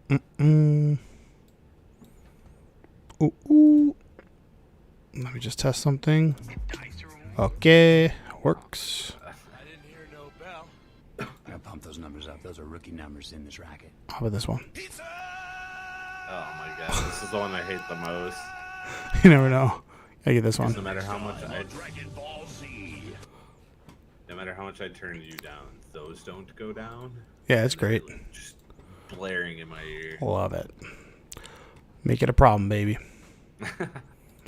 Mm-mm. Ooh, ooh. Let me just test something. Okay, works. I didn't hear no bell. Gotta pump those numbers up. Those are rookie numbers in this racket. How about this one? Pizza! Oh my god, this is the one I hate the most. You never know. I get this one. No matter how much Dragon Ball Z. no matter how much I turn you down, those don't go down. Yeah, it's great. Just blaring in my ear. Love it. Make it a problem, baby.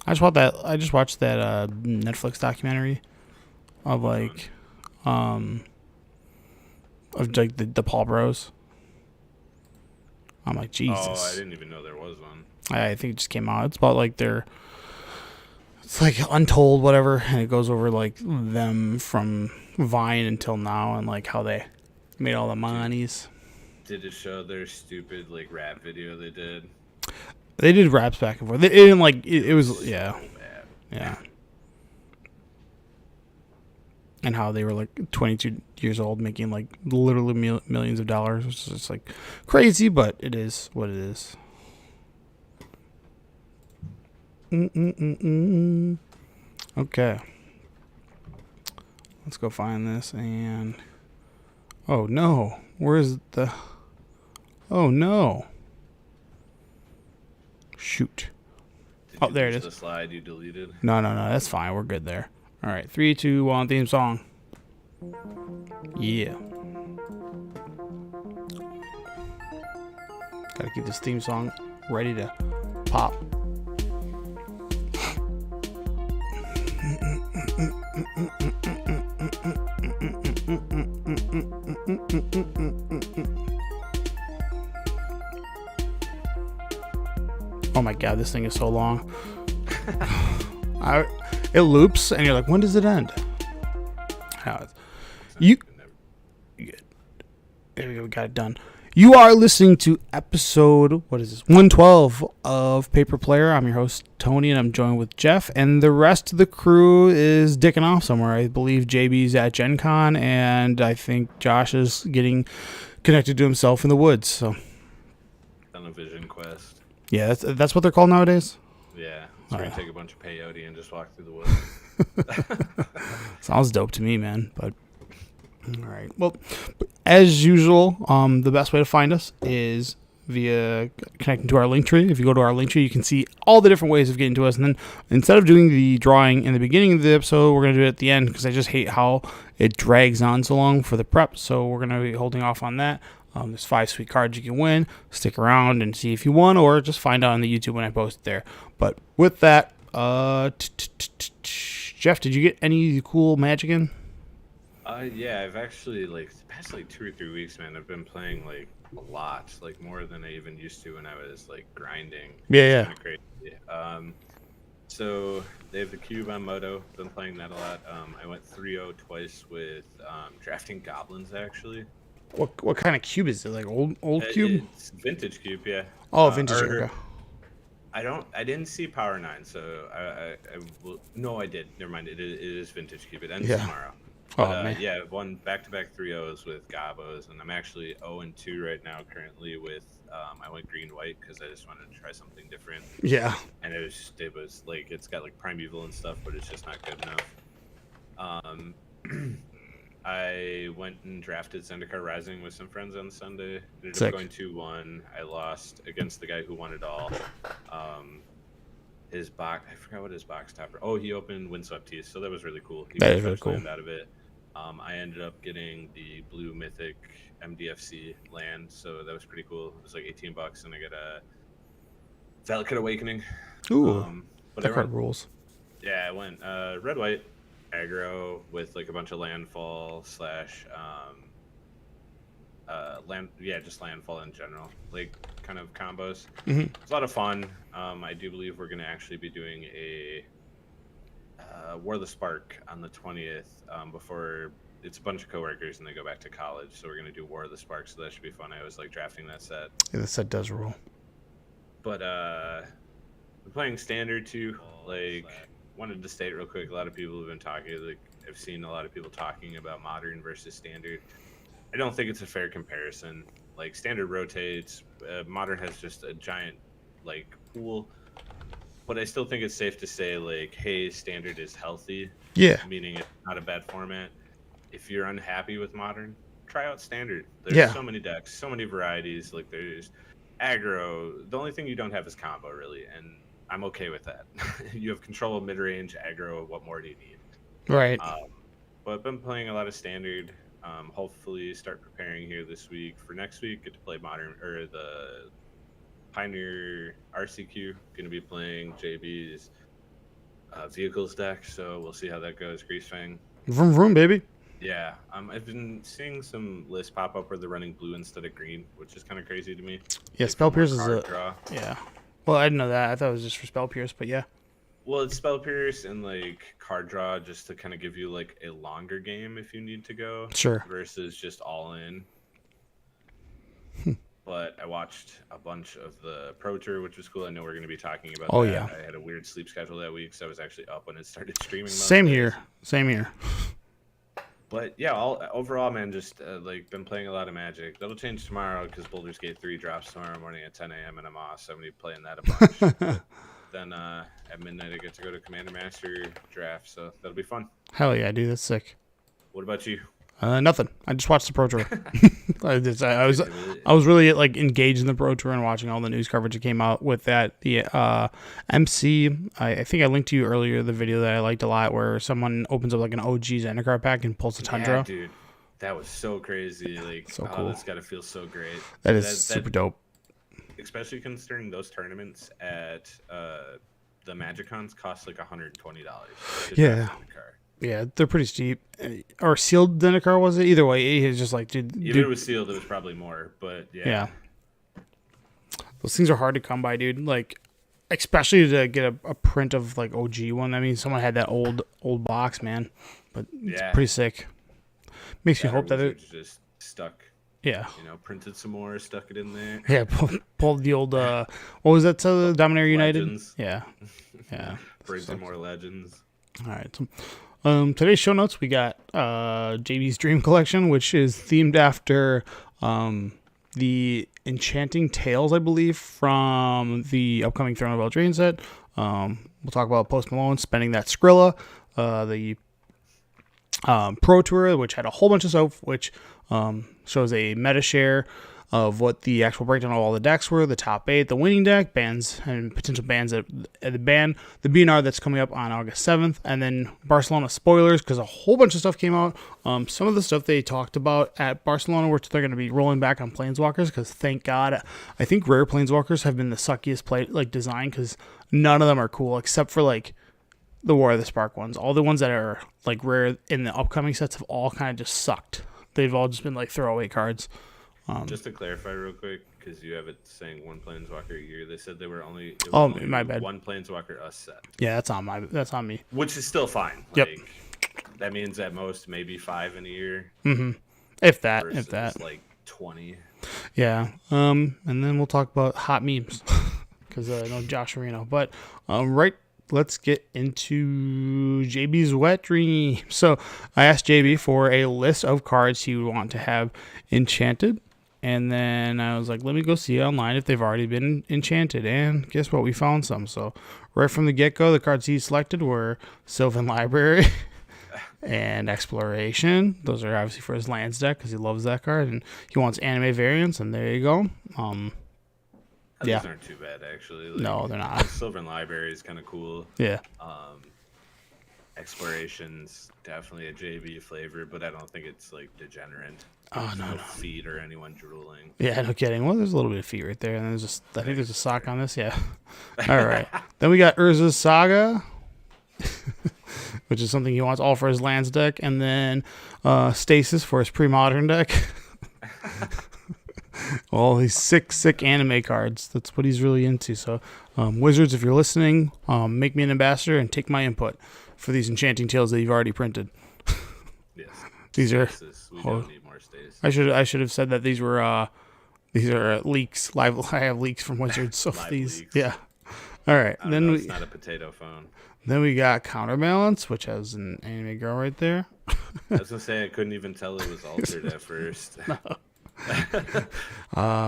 I just watched that Netflix documentary of the Paul Bros. I'm like, Jesus. Oh, I didn't even know there was one. I think it just came out. It's about it's like Untold, whatever, and it goes over like them from Vine until now and like how they made all the monies. Did it show their stupid like rap video they did? They did raps back and forth. It didn't like it was yeah. So bad. Yeah. And how they were like 22 years old making like literally millions of dollars, which is just like crazy, but it is what it is. Okay. Let's go find this and... Oh no. Where's the... Oh no. Shoot. Did There it lose is. The slide you deleted. No. That's fine. We're good there. All right. 3, 2, 1. Theme song. Yeah. Gotta keep this theme song ready to pop. Oh my god, this thing is so long. It loops, and you're like, when does it end? You good. There we go, we got it done. You are listening to episode, what is this, 112 of Paper Player. I'm your host, Tony, and I'm joined with Jeff, and the rest of the crew is dicking off somewhere. I believe JB's at Gen Con, and I think Josh is getting connected to himself in the woods. So, On a Vision Quest. yeah, that's what they're called nowadays. Yeah. So we're Alright. gonna take a bunch of peyote and just walk through the woods. Sounds dope to me, man. But all right. Well, as usual, the best way to find us is via connecting to our link tree. If you go to our link tree, you can see all the different ways of getting to us. And then instead of doing the drawing in the beginning of the episode, we're going to do it at the end because I just hate how it drags on so long for the prep. So we're going to be holding off on that. There's 5 sweet cards you can win. Stick around and see if you won, or just find out on the YouTube when I post it there. But with that, Jeff, did you get any cool Magic in? Yeah, I've actually the past 2 or 3 weeks, man. I've been playing a lot, more than I even used to when I was grinding. Yeah. It's kinda crazy. So they have the cube on Moto. Been playing that a lot. I went 3-0 twice with drafting goblins actually. What kind of cube is it? Like old cube? It's vintage cube, yeah. Oh, vintage. Or- Okay. I didn't see Power 9, so I will. No, I did. Never mind. It is vintage cube. It ends Yeah. tomorrow. Oh But, man. yeah, I've won back-to-back 3-0s with Gabos, and I'm actually 0-2 right now currently with. I went green-white because I just wanted to try something different, Yeah. and it was it's got Primeval and stuff, but it's just not good enough. I went and drafted Zendikar Rising with some friends on Sunday. Ended Sick. up going 2-1. I lost against the guy who won it all. His box, I forgot what his box topper. Oh, he opened Windswept Teeth, so that was really cool. He That got is really fresh cool. land out of it. I ended up getting the blue mythic MDFC land, so that was pretty cool. It was like $18, and I got a Valakut Awakening. Ooh. But That I card went, rules. yeah, I went red white aggro with a bunch of landfall slash just landfall in general, kind of combos. Mhm. It's a lot of fun. I do believe we're gonna actually be doing a War of the Spark on the 20th. Before it's a bunch of coworkers and they go back to college, so we're gonna do War of the Spark. So that should be fun. I always like drafting that set. Yeah, the set does rule. But I'm playing standard too. Wanted to state real quick. A lot of people have been talking. I've seen a lot of people talking about modern versus standard. I don't think it's a fair comparison. Like standard rotates, modern has just a giant like pool. But I still think it's safe to say like, hey, standard is healthy, Yeah. meaning it's not a bad format. If you're unhappy with modern, try out standard. There's Yeah. so many decks, so many varieties. Like there's aggro. The only thing you don't have is combo, really, and I'm okay with that. You have control of mid range, aggro. What more do you need? Right. But I've been playing a lot of standard. Hopefully, start preparing here this week for next week. Get to play modern or the Pioneer RCQ. Going to be playing JB's vehicles deck, so we'll see how that goes. Greasefang. Vroom vroom, baby. Yeah, I've been seeing some lists pop up where they're running blue instead of green, which is kind of crazy to me. Yeah, Like, Spell for more Pierce is card a draw. yeah. Well, I didn't know that. I thought it was just for Spell Pierce, but yeah. Well, it's Spell Pierce and like card draw just to kind of give you like a longer game if you need to go. Sure. Versus just all in. But I watched a bunch of the Pro Tour, which was cool. I know we're going to be talking about Oh, that. yeah. I had a weird sleep schedule that week, so I was actually up when it started streaming. most Same days. here. Same here. But yeah, overall, man, just like been playing a lot of Magic. That'll change tomorrow because Baldur's Gate 3 drops tomorrow morning at 10 a.m. and I'm off, so I'm gonna be playing that a bunch. But then at midnight, I get to go to Commander Master draft, so that'll be fun. Hell yeah, dude. That's sick. What about you? Nothing. I just watched the Pro Tour. I was really like engaged in the Pro Tour and watching all the news coverage that came out with that. The MC, I think I linked to you earlier the video that I liked a lot where someone opens up like an OG Zendikar pack and pulls a Tundra. Yeah, dude, that was so crazy. Like, So cool. That's got to feel so great. That is super dope. Especially considering those tournaments at the MagicCons cost like $120. Yeah. Yeah, they're pretty steep. Or sealed Zendikar, was it? Either way, it's just like, dude. If it was sealed, it was probably more. But yeah. Those things are hard to come by, dude. Like, especially to get a print of like OG one. I mean, someone had that old box, man. But it's pretty sick. Makes you hope that it just stuck. Yeah. You know, printed some more, stuck it in there. Yeah, pulled the old what was that? Dominaria United. Legends. Yeah. Yeah. Bring some more legends. All right. So, today's show notes, we got JB's Dream Collection, which is themed after the Enchanting Tales, I believe, from the upcoming Throne of Eldraine set. We'll talk about Post Malone spending that Skrilla, the Pro Tour, which had a whole bunch of stuff, which shows a meta share of what the actual breakdown of all the decks were, the top 8, the winning deck, bans, and potential bans at the ban, the BNR that's coming up on August 7th, and then Barcelona spoilers, because a whole bunch of stuff came out. Some of the stuff they talked about at Barcelona, which they're going to be rolling back on Planeswalkers, because thank God, I think rare Planeswalkers have been the suckiest design, because none of them are cool, except for like the War of the Spark ones. All the ones that are like rare in the upcoming sets have all kind of just sucked. They've all just been like throwaway cards. Just to clarify real quick, because you have it saying one Planeswalker a year, they said they were only my bad. One Planeswalker a set. Yeah, that's on me. Which is still fine. Yep. Like, that means at most maybe 5 in a year. If that. Versus like 20. Yeah. And then we'll talk about hot memes because I know Josh Areno. But let's get into JB's wet dream. So I asked JB for a list of cards he would want to have enchanted. And then I was like, let me go see online if they've already been enchanted. And guess what? We found some. So right from the get-go, the cards he selected were Sylvan Library and Exploration. Those are obviously for his lands deck because he loves that card. And he wants anime variants. And there you go. Yeah. Those aren't too bad, actually. Like, No, they're not. Sylvan Library is kind of cool. Yeah. Exploration's definitely a JB flavor, but I don't think it's like degenerate. Oh, There's no. feet or anyone drooling. Yeah, no kidding. Well, there's a little bit of feet right there, and there's I think there's a sock on this. Yeah. All right. Then we got Urza's Saga, which is something he wants all for his lands deck, and then Stasis for his pre-modern deck. All these sick anime cards. That's what he's really into. So, Wizards, if you're listening, make me an ambassador and take my input for these Enchanting Tales that you've already printed. Yes. These are. Stasis. We don't need more stasis. I should have said that these are leaks. Live. I have leaks from Wizards. So Live these. leaks. Yeah. All right. Then it's not a potato phone. Then we got Counterbalance, which has an anime girl right there. I was gonna say I couldn't even tell it was altered at first.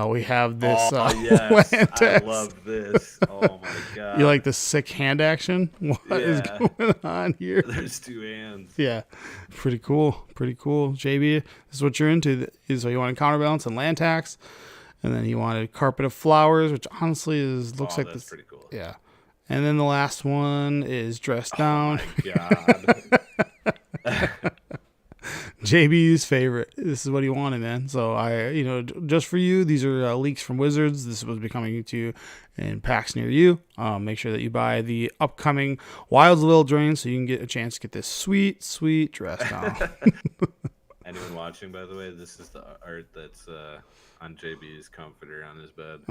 We have this. Oh yes, I Lantex. love this. Oh my god. You like the sick hand action? What is Yeah. going on here? There's two hands. Yeah, pretty cool. Pretty cool. JB, this is what you're into. So you wanted counterbalance and land tax, and then you wanted carpet of flowers, which honestly looks like that's this. pretty cool. Yeah, and then the last one is dress down. God. JB's favorite. This is what he wanted, man. So just for you, these are leaks from Wizards. This was becoming to you in packs near you. Make sure that you buy the upcoming Wilds of Little Drain so you can get a chance to get this sweet, sweet dress down. Anyone watching, by the way, this is the art that's on JB's comforter on his bed.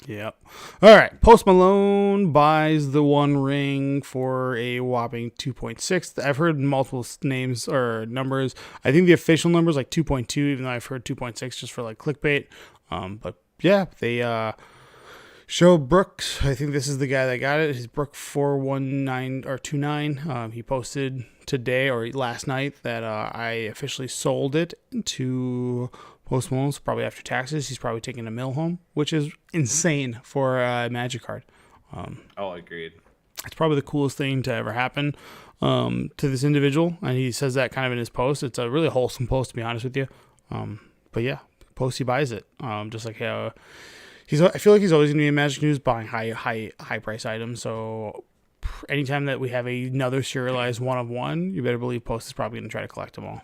Yep. All right. Post Malone buys the One Ring for a whopping 2.6. I've heard multiple names or numbers. I think the official number is like 2.2, even though I've heard 2.6 just for like clickbait. But yeah, they show Brooks. I think this is the guy that got it. He's Brook 419 or 29. He posted today or last night that I officially sold it to Post Malone's, probably after taxes. He's probably taking a mill home, which is insane for a Magic card. Agreed. It's probably the coolest thing to ever happen to this individual, and he says that kind of in his post. It's a really wholesome post, to be honest with you. But yeah, post he buys it. Just like how I feel like he's always going to be in Magic News buying high price items. So anytime that we have another serialized one of one, you better believe Post is probably going to try to collect them all.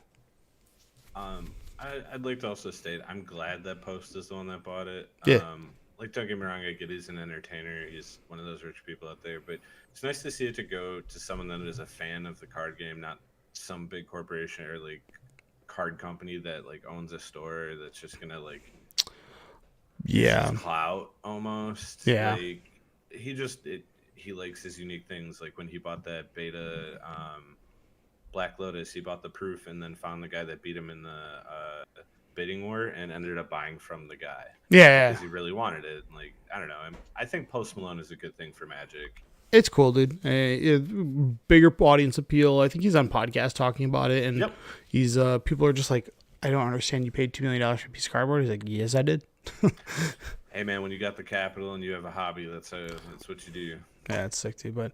I'd like to also state I'm glad that Post is the one that bought it. Yeah. Don't get me wrong, I get he's an entertainer. He's one of those rich people out there, but it's nice to see it to go to someone that is a fan of the card game, not some big corporation or like card company that like owns a store that's just gonna like clout almost. Yeah. Like he likes his unique things. Like when he bought that beta Black Lotus, he bought the proof and then found the guy that beat him in the bidding war and ended up buying from the guy. Yeah. Because he really wanted it. Like, I don't know. I think Post Malone is a good thing for Magic. It's cool, dude. Bigger audience appeal. I think he's on podcast talking about it, and he's people are just like, I don't understand. You paid $2 million for a piece of cardboard. He's like, yes, I did. Hey man, when you got the capital and you have a hobby, that's what you do. Yeah, it's sick too. But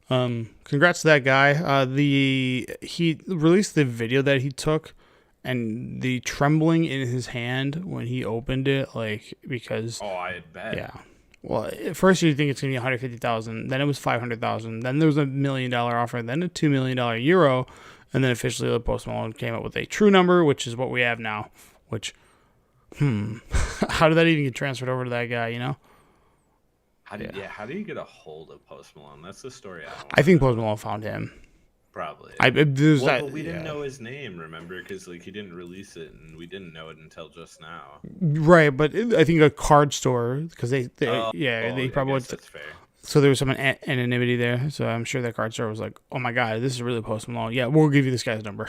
congrats to that guy. He released the video that he took, and the trembling in his hand when he opened it, like, because I bet. Yeah. Well, at first you think it's gonna be $150,000, then it was $500,000, then there was $1 million offer, then a $2 million euro, and then officially the Post Malone came up with a true number, which is what we have now. Which, how did that even get transferred over to that guy? You know? How do you get a hold of Post Malone? That's the story. I think Post Malone found him. Probably. But we didn't know his name, remember? Because like he didn't release it, and we didn't know it until just now. Right, but I think a card store, because they probably went. That's fair. So there was some anonymity there. So I'm sure that card store was like, "Oh my god, this is really Post Malone. Yeah, we'll give you this guy's number."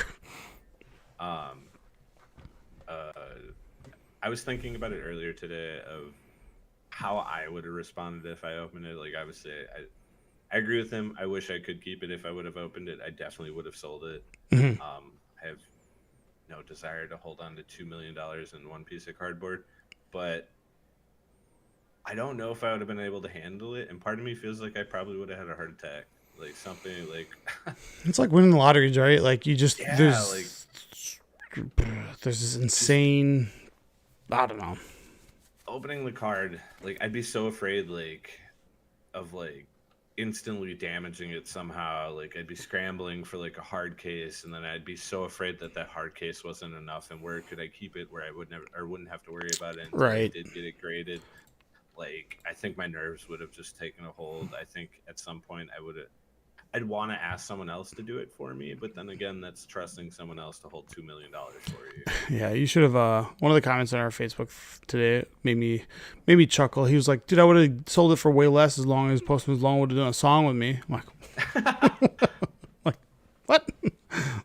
I was thinking about it earlier today of how I would have responded if I opened it. Like, obviously, I agree with him. I wish I could keep it if I would have opened it. I definitely would have sold it. Mm-hmm. I have no desire to hold on to $2 million in one piece of cardboard, but I don't know if I would have been able to handle it. And part of me feels like I probably would have had a heart attack, like something like. It's like winning the lotteries, right? Like you just there's this insane. I don't know. Opening the card, like I'd be so afraid, like of like instantly damaging it somehow. Like I'd be scrambling for like a hard case, and then I'd be so afraid that hard case wasn't enough. And where could I keep it where I wouldn't have to worry about it until I did get it graded. Like I think my nerves would have just taken a hold. I think at some point I'd want to ask someone else to do it for me, but then again, that's trusting someone else to hold $2 million for you. Yeah, you should have. One of the comments on our Facebook today made me chuckle. He was like, "Dude, I would have sold it for way less as long as Post Malone would have done a song with me." I'm like, what?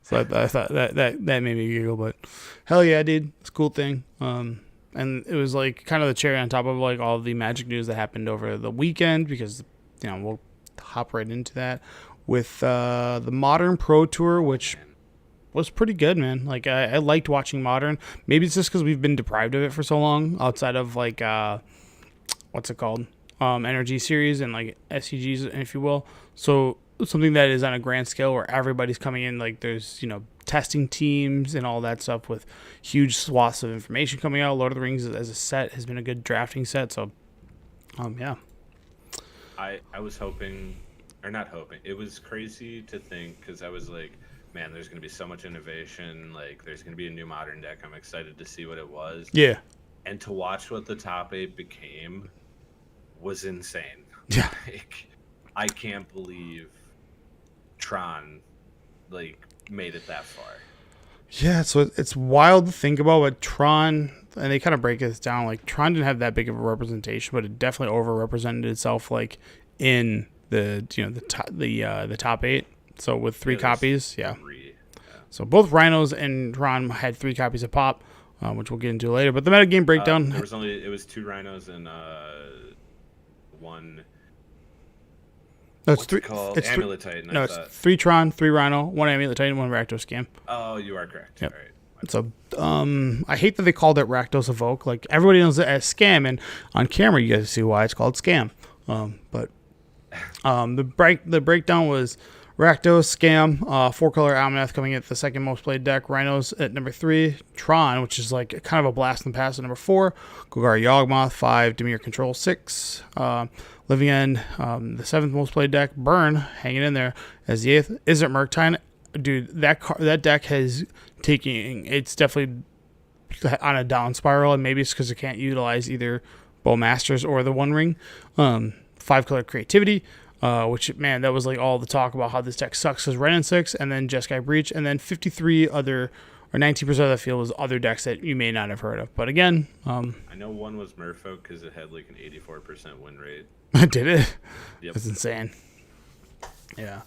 So I thought that made me giggle. But hell yeah, dude, it's a cool thing. And it was like kind of the cherry on top of like all the Magic news that happened over the weekend, because we'll hop right into that with the Modern Pro Tour, which was pretty good, man. Like I liked watching Modern. Maybe it's just because we've been deprived of it for so long. Outside of like what's it called, Energy Series and like SCGs, if you will. So something that is on a grand scale where everybody's coming in. Like there's testing teams and all that stuff with huge swaths of information coming out. Lord of the Rings as a set has been a good drafting set. So yeah. I was hoping, or not hoping, it was crazy to think, because I was like, man, there's going to be so much innovation. Like, there's going to be a new Modern deck. I'm excited to see what it was. Yeah. And to watch what the top 8 became was insane. Yeah. Like, I can't believe Tron, like, made it that far. Yeah, so it's wild to think about what Tron, and they kind of break this down. Like Tron didn't have that big of a representation, but it definitely overrepresented itself, like in the the top 8. So with 3 copies, yeah. So both Rhinos and Tron had 3 copies of Pop, which we'll get into later. But the metagame breakdown, it was 2 Rhinos and 1. no, What's it called? Amulet Titan. No, it's 3 Tron, 3 Rhino, 1 Amulet Titan, 1 Rakdos Scam. Oh, you are correct. Yep. All right. So, I hate that they called it Rakdos Evoke. Like everybody knows it as Scam, and on camera you guys see why it's called Scam. But the breakdown was Rakdos Scam, 4-color Omnath coming at the second most played deck. Rhinos at number 3, Tron, which is like kind of a blast in the past at number 4. Golgari Yawgmoth 5, Dimir Control 6. Living End, the 7th most played deck. Burn hanging in there as the 8th. Izzet Murktide, dude, that deck has taken. It's definitely on a down spiral, and maybe it's because it can't utilize either Bowmasters or the One Ring. 5-color Creativity, which, man, that was like all the talk about how this deck sucks because Wrenn and 6, and then Jeskai Breach, and then 53 other, or 19% of the field was other decks that you may not have heard of. But again, I know one was Merfolk because it had like an 84% win rate. Did it? Yep. That's insane. Yeah.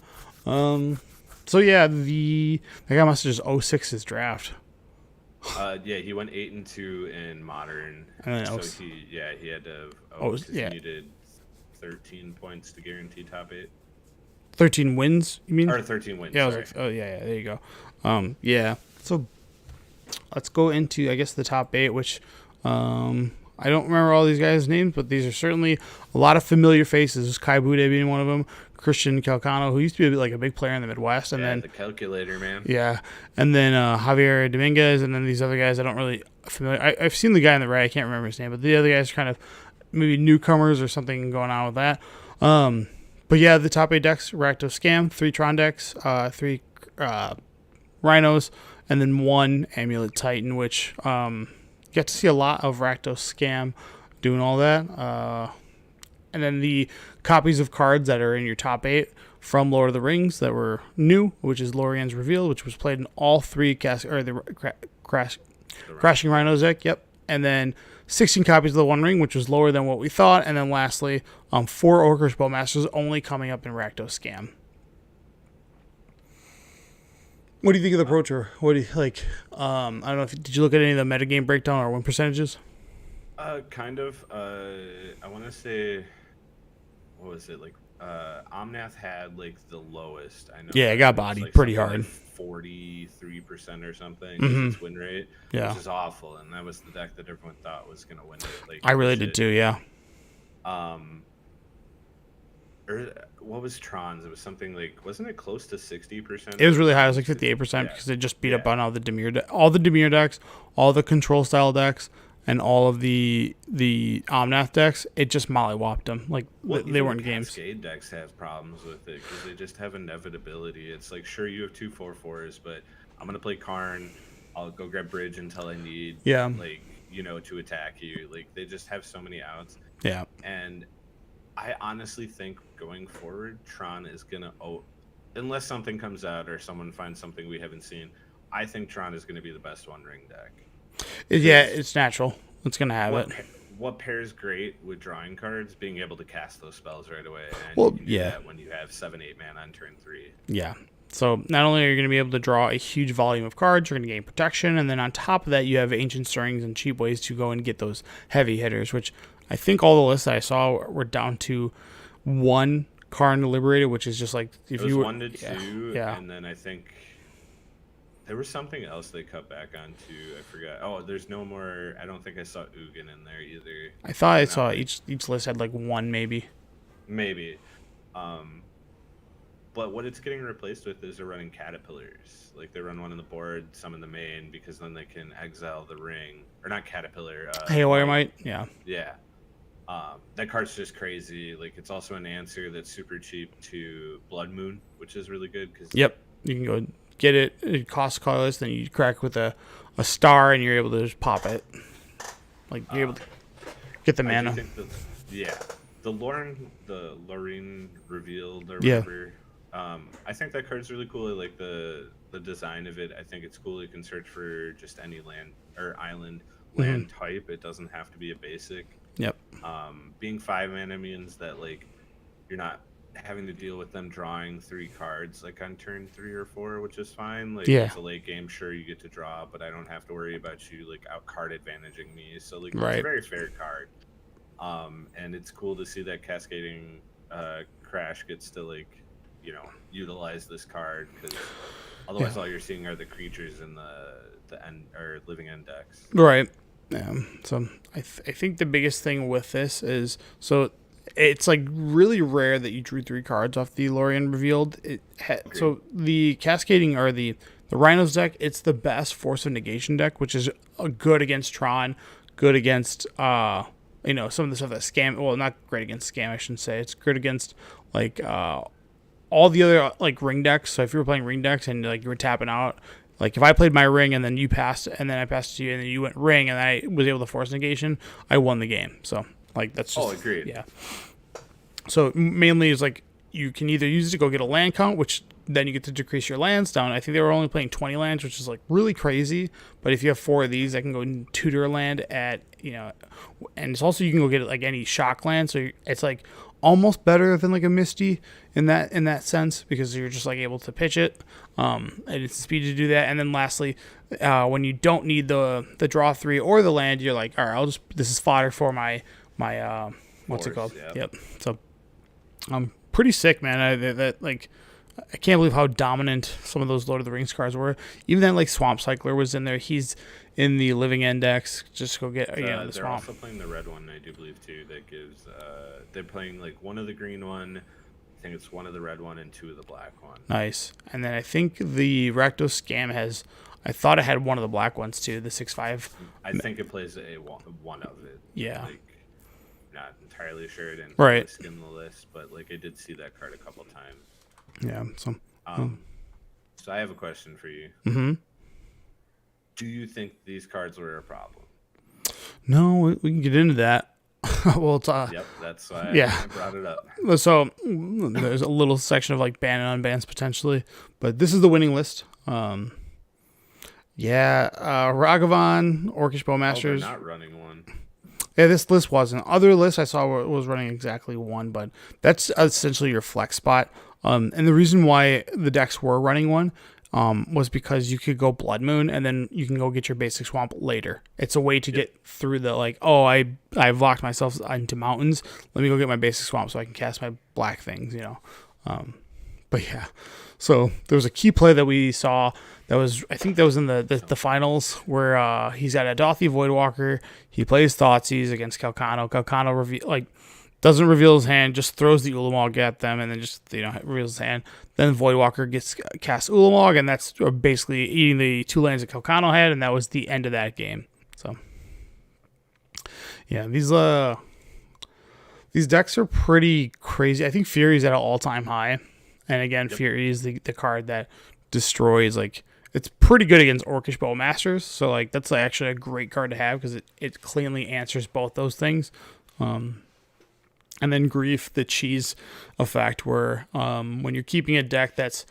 So yeah, that guy must have just 06 his draft. Yeah, he went 8-2 in Modern. And then so he had to. He needed 13 points to guarantee top 8. 13 wins, you mean? Or 13 wins. Yeah, I was sorry. like, oh yeah, there you go. Yeah. So let's go into, I guess, the top 8, which I don't remember all these guys' names, but these are certainly a lot of familiar faces. Kai Bude being one of them. Christian Calcano, who used to be like a big player in the Midwest, and then the calculator, man. Yeah, and then Javier Dominguez, and then these other guys I don't really familiar. I've seen the guy in the right, I can't remember his name, but the other guys are kind of maybe newcomers or something going on with that. But yeah, the top 8 decks: Rakdos Scam, 3 Tron decks, 3 Rhinos, and then 1 Amulet Titan, which you get to see a lot of Rakdos Scam doing all that. And then the copies of cards that are in your top 8 from Lord of the Rings that were new, which is Lorien's Reveal, which was played in all 3 Crashing Rhinos deck. Yep. And then 16 copies of the One Ring, which was lower than what we thought. And then lastly, 4 Orcish Bowmasters only coming up in Rakdos Scam. What do you think of the Pro Tour? What do you like? I don't know did you look at any of the metagame breakdown or win percentages? Kind of. I want to say, what was it like? Omnath had like the lowest. I know. Yeah, it got bodied pretty hard. Like 43% or something. Mm-hmm. Its win rate. Yeah, which is awful, and that was the deck that everyone thought was gonna win it. Like I really did too. Yeah. Or what was Tron's? It was something like, wasn't it close to 60%? It was really high. It was like 58% because it just beat up on all the Dimir decks, all the control style decks, and all of the Omnath decks. It just mollywopped them. Like they weren't games. Cascade decks have problems with it because they just have inevitability. It's like, sure, you have 2 4/4s, but I'm gonna play Karn. I'll go grab Bridge until I need, to attack you. Like they just have so many outs. Yeah. And I honestly think going forward, Tron is gonna, unless something comes out or someone finds something we haven't seen, I think Tron is gonna be the best One Ring deck. Yeah, it's natural. It's gonna have it. What pairs great with drawing cards? Being able to cast those spells right away. And well, you can do that when you have 7-8 mana on turn 3. Yeah. So not only are you going to be able to draw a huge volume of cards, you're going to gain protection, and then on top of that, you have Ancient Stirrings and cheap ways to go and get those heavy hitters, which I think all the lists that I saw were down to 1 Karn Liberated, which is just like if it was 1 to 2, yeah. And then I think There was something else they cut back on too. I forgot. Oh, there's no more. I don't think I saw Ugin in there either. I thought I Not saw like- each list had like one maybe. Maybe. Um, but what it's getting replaced with is they're running caterpillars. Like they run one in the board, some in the main, because then they can exile the ring. Or not caterpillar. Haywire might, yeah. Yeah. That card's just crazy. Like it's also an answer that's super cheap to Blood Moon, which is really good because Yep. You can go get it. It costs colorless, then you crack with a star, and you're able to just pop it. Like you're able to get the I do mana. think the Lorraine revealed or Yeah. whatever. I think that card's really cool. I like the design of it. I think it's cool. You can search for just any land or island land type. It doesn't have to be a basic. Yep. Being 5-mana means that like you're not having to deal with them drawing 3 cards like on turn 3 or 4, which is fine. Like Yeah. it's a late game, sure you get to draw, but I don't have to worry about you like out card advantaging me. So like it's Right. a very fair card. And it's cool to see that Cascading Crash gets to like, utilize this card because otherwise all you're seeing are the creatures in the end or living index. Right. Yeah. So I think the biggest thing with this is it's like really rare that you drew 3 cards off the Lorien revealed. So the Cascading or the Rhinos deck, it's the best Force of Negation deck, which is good against Tron, good against some of the stuff that Scam. Well, not great against Scam, I shouldn't say. It's good against like all the other like ring decks. So if you were playing ring decks and like you were tapping out, like if I played my ring and then you passed, and then I passed to you and then you went ring and I was able to force negation, I won the game. So like that's just Agreed. Yeah. So mainly it's like you can either use it to go get a land count, which then you get to decrease your lands down. I think they were only playing 20 lands, which is like really crazy. But if you have 4 of these, I can go and tutor a land at and it's also you can go get like any shock land. So it's like almost better than like a Misty in that sense because you're just like able to pitch it, and it's the speed to do that. And then lastly, when you don't need the draw 3 or the land, you're like, all right, this is fodder for my what's it called? Yeah. Yep. So pretty sick, man. I can't believe how dominant some of those Lord of the Rings cards were. Even that like Swamp Cycler was in there. He's in the living index. Just go get the They're swamp. also playing the red one, I do believe too. That gives they're playing like one of the green one. I think it's one of the red one and 2 of the black one. Nice. And then I think the Rakdos Scam has. I thought it had one of the black ones too. The 6/5. I think it plays one of it. Yeah. Like, not entirely sure. I didn't Right. skim the list, but like I did see that card a couple times. Yeah. So. So I have a question for you. Mm-hmm. Do you think these cards were a problem? No, we can get into that. Well, it's Yep, that's why Yeah. I brought it up. So there's a little section of like ban and unbans potentially, but this is the winning list. Ragavan, Orcish Oh, they're Bowmasters. not running one. Yeah, this list wasn't. Other lists I saw was running exactly one, but that's essentially your flex spot. And the reason why the decks were running one was because you could go Blood Moon and then you can go get your basic swamp later. It's a way to get through the like, I've locked myself into mountains. Let me go get my basic swamp so I can cast my black things, But yeah, so there was a key play that we saw that was, I think that was in the finals where he's at a Dothi Voidwalker. He plays Thoughtseize against Calcano. Calcano doesn't reveal his hand, just throws the Ulamog at them, and then just reveals his hand. Then Voidwalker casts Ulamog, and that's basically eating the 2 lands that Calcano had, and that was the end of that game. So yeah, these decks are pretty crazy. I think Fury's at an all-time high, and again, Fury is the card that destroys. Like, it's pretty good against Orcish Bowmasters, so like that's actually a great card to have because it cleanly answers both those things. And then Grief, the cheese effect, where when you're keeping a deck that's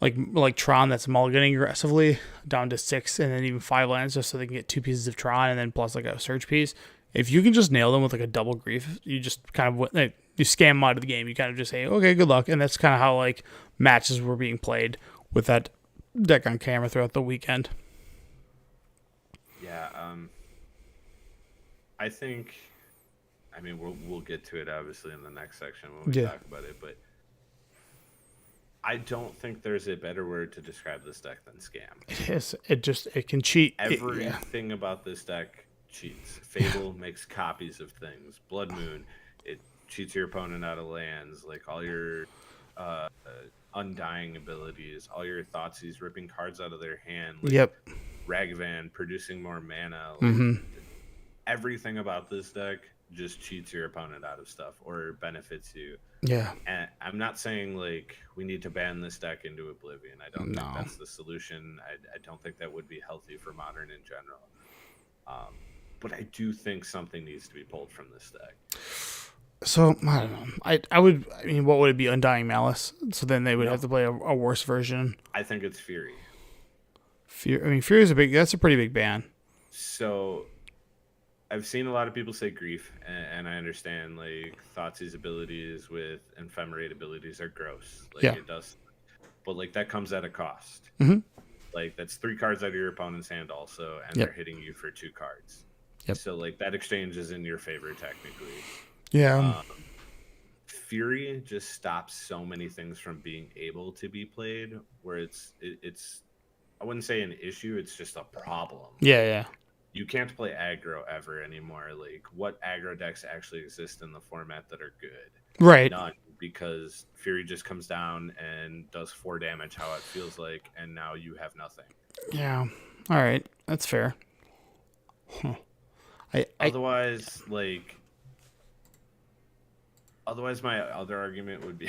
like Tron, that's mulliganing aggressively down to 6 and then even 5 lands just so they can get 2 pieces of Tron and then plus like a search piece. If you can just nail them with like a double Grief, you just kind of you scam them out of the game. You kind of just say, okay, good luck, and that's kind of how like matches were being played with that deck on camera throughout the weekend. Yeah, I think. I mean, we'll get to it obviously in the next section when we talk about it, but I don't think there's a better word to describe this deck than scam. It is. It can cheat. Yeah. Everything about this deck cheats. Fable makes copies of things. Blood Moon, it cheats your opponent out of lands. Like all your undying abilities, all your Thoughtseize ripping cards out of their hand. Like Yep. Ragavan producing more mana. Like, Mm-hmm. everything about this deck just cheats your opponent out of stuff or benefits you. Yeah. And I'm not saying like we need to ban this deck into oblivion. I don't think that's the solution. I don't think that would be healthy for Modern in general. But I do think something needs to be pulled from this deck. So I don't know. I would. I mean, what would it be? Undying Malice. So then they would have to play a worse version. I think it's Fury. Fury is that's a pretty big ban. So I've seen a lot of people say Grief, and I understand like Thoughtseize abilities with Ephemerate abilities are gross. Like it does, but like that comes at a cost. Mm-hmm. Like that's 3 cards out of your opponent's hand also, and they're hitting you for 2 cards. Yep. So like that exchange is in your favor technically. Yeah. Fury just stops so many things from being able to be played. Where it's I wouldn't say an issue. It's just a problem. Yeah. You can't play aggro ever anymore. Like, what aggro decks actually exist in the format that are good? Right. None, because Fury just comes down and does 4 damage how it feels like, and now you have nothing. Yeah. All right. That's fair. Otherwise, my other argument would be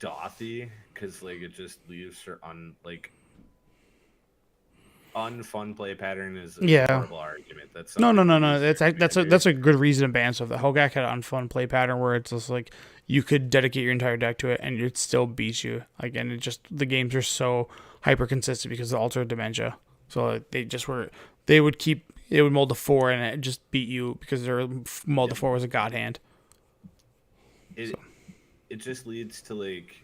Dothy, because like it just leaves her on like unfun play pattern is a horrible argument. That's no. That's a good reason to ban stuff. The Hogak had an unfun play pattern where it's just like you could dedicate your entire deck to it and it still beats you. Like, and it just the games are so hyper consistent because of the Altar of Dementia. So they would mold to 4 and it just beat you because their mold to 4 was a god hand. It just leads to like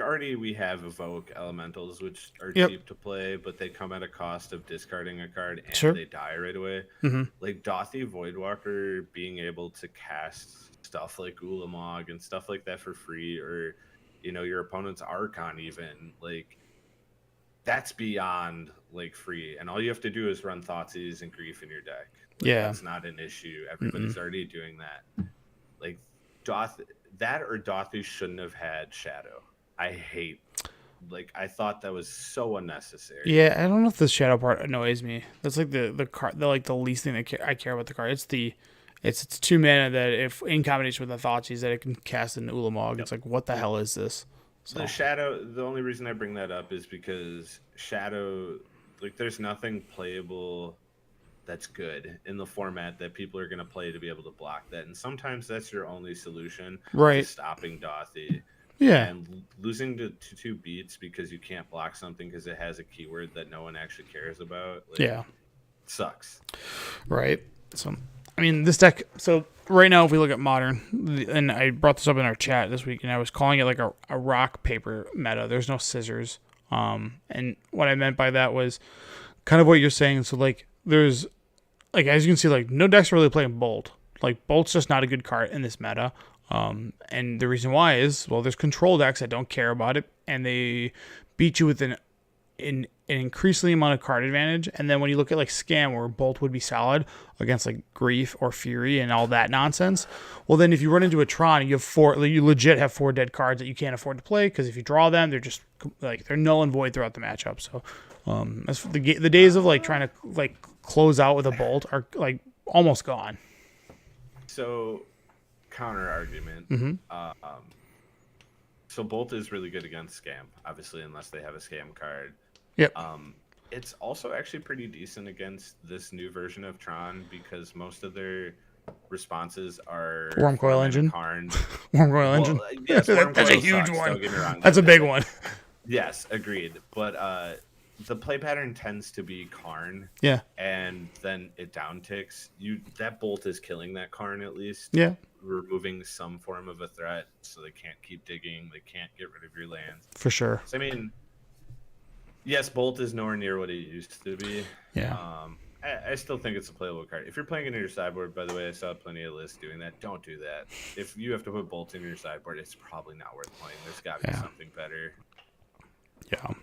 already we have Evoke Elementals, which are cheap to play, but they come at a cost of discarding a card and they die right away. Mm-hmm. Like Dothy Voidwalker being able to cast stuff like Ulamog and stuff like that for free, or your opponent's Archon even, like that's beyond like free, and all you have to do is run Thoughtseize and Grief in your deck. Like, that's not an issue. Everybody's already doing that. Like Dothy shouldn't have had Shadow. I thought that was so unnecessary. Yeah, I don't know if the Shadow part annoys me. That's like the card, the least thing that I care about the card. It's 2 mana that if in combination with the Thoughtseize that it can cast an Ulamog. Yep. It's like, what the hell is this? So. The Shadow, the only reason I bring that up is because Shadow, like there's nothing playable that's good in the format that people are going to play to be able to block that. And sometimes that's your only solution to stopping Dothy. Yeah. And losing to 2 beats because you can't block something because it has a keyword that no one actually cares about. Sucks. Right. So, I mean, this deck, so right now if we look at Modern, and I brought this up in our chat this week, and I was calling it like a rock, paper meta. There's no scissors. And what I meant by that was kind of what you're saying. So, like, there's, like, as you can see, like, no decks are really playing Bolt. Like, Bolt's just not a good card in this meta. And the reason why is, well, there's control decks that don't care about it, and they beat you with an increasingly amount of card advantage. And then when you look at like Scam, where Bolt would be solid against like Grief or Fury and all that nonsense, well, then if you run into a Tron, you legit have 4 dead cards that you can't afford to play, because if you draw them, they're just like they're null and void throughout the matchup. So, as for the days of like trying to like close out with a Bolt are like almost gone. So, counter argument. So Bolt is really good against Scam, obviously, unless they have a Scam card. Yep. It's also actually pretty decent against this new version of Tron because most of their responses are Wurmcoil Engine. Wurmcoil Engine. Yes, that's a huge one. That's a big one. Yes, agreed. But the play pattern tends to be Karn. Yeah. And then it downticks. That Bolt is killing that Karn at least. Yeah. Removing some form of a threat, so they can't keep digging. They can't get rid of your lands. For sure. So I mean, yes, Bolt is nowhere near what it used to be. Yeah. I still think it's a playable card. If you're playing it in your sideboard, by the way, I saw plenty of lists doing that. Don't do that. If you have to put bolts in your sideboard, it's probably not worth playing. There's got to be something better. Yeah.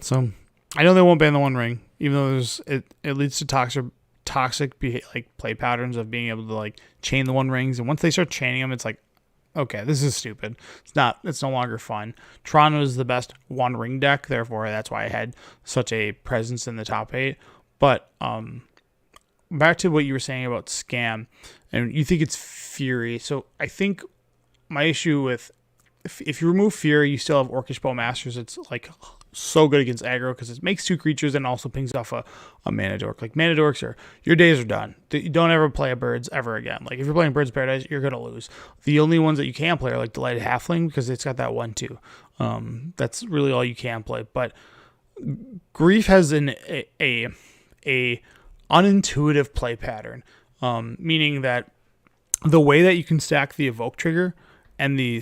So I know they won't ban the One Ring, even though it leads to toxic like play patterns of being able to like chain the One Rings, and once they start chaining them, it's like, okay, this is stupid. It's no longer fun. Tron was the best One Ring deck, therefore that's why I had such a presence in the top 8. But back to what you were saying about Scam, and you think it's Fury. So I think my issue with if you remove Fury, you still have Orcish Bowmasters. It's like so good against aggro because it makes 2 creatures and also pings off a mana dork. Like mana dorks your days are done. You don't ever play a birds ever again. Like if you're playing Birds of Paradise, you're gonna lose. The only ones that you can play are like Delighted Halfling because it's got that 1/2. That's really all you can play. But Grief has a unintuitive play pattern, meaning that the way that you can stack the evoke trigger and the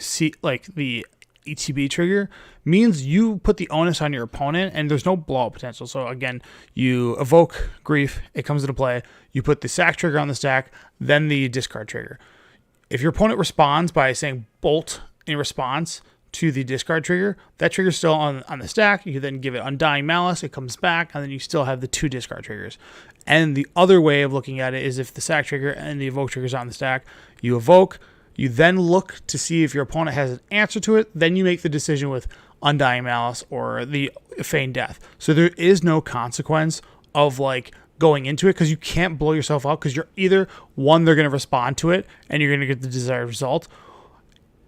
ETB trigger means you put the onus on your opponent and there's no blowout potential. So again, you evoke Grief, it comes into play, you put the sack trigger on the stack, then the discard trigger. If your opponent responds by saying bolt in response to the discard trigger, that trigger's still on the stack. You can then give it Undying Malice, it comes back, and then you still have the 2 discard triggers. And the other way of looking at it is if the sack trigger and the evoke trigger's on the stack, you evoke, you then look to see if your opponent has an answer to it, then you make the decision with Undying Malice or the Feigned Death. So there is no consequence of like going into it because you can't blow yourself out because you're either one, they're going to respond to it and you're going to get the desired result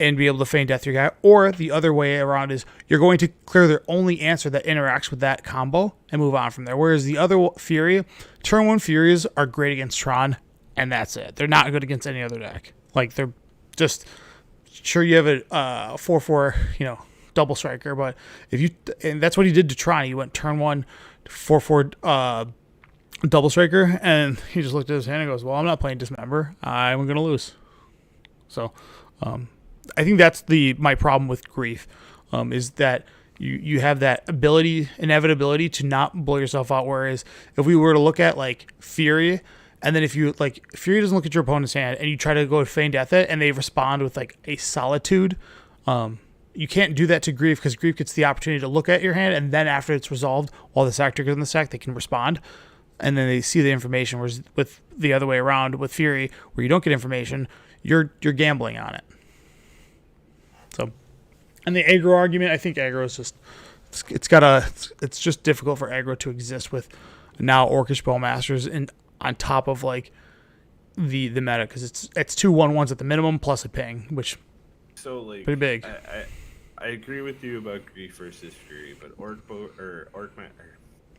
and be able to feign death your guy, or the other way around is you're going to clear their only answer that interacts with that combo and move on from there. Whereas the other Fury, turn 1 Furies are great against Tron, and that's it. They're not good against any other deck. Like they're just sure you have a 4/4, double striker, but and that's what he did to Tron. He went turn 1 4/4 double striker, and he just looked at his hand and goes, "Well, I'm not playing Dismember. I'm going to lose." So. I think that's my problem with Grief, is that you have that inevitability to not blow yourself out. Whereas if we were to look at like Fury, and then if you like Fury doesn't look at your opponent's hand and you try to go feign death it, and they respond with like a Solitude, you can't do that to Grief because Grief gets the opportunity to look at your hand, and then after it's resolved, while the sack trigger's in the stack, they can respond. And then they see the information. Whereas with the other way around with Fury, where you don't get information, you're gambling on it. So, and the aggro argument, I think aggro is just, it's just difficult for aggro to exist with now Orcish Bowmasters and on top of like the meta because it's 2 1/1s at the minimum plus a ping, which like pretty big. I agree with you about Grief versus Fury, but Orcish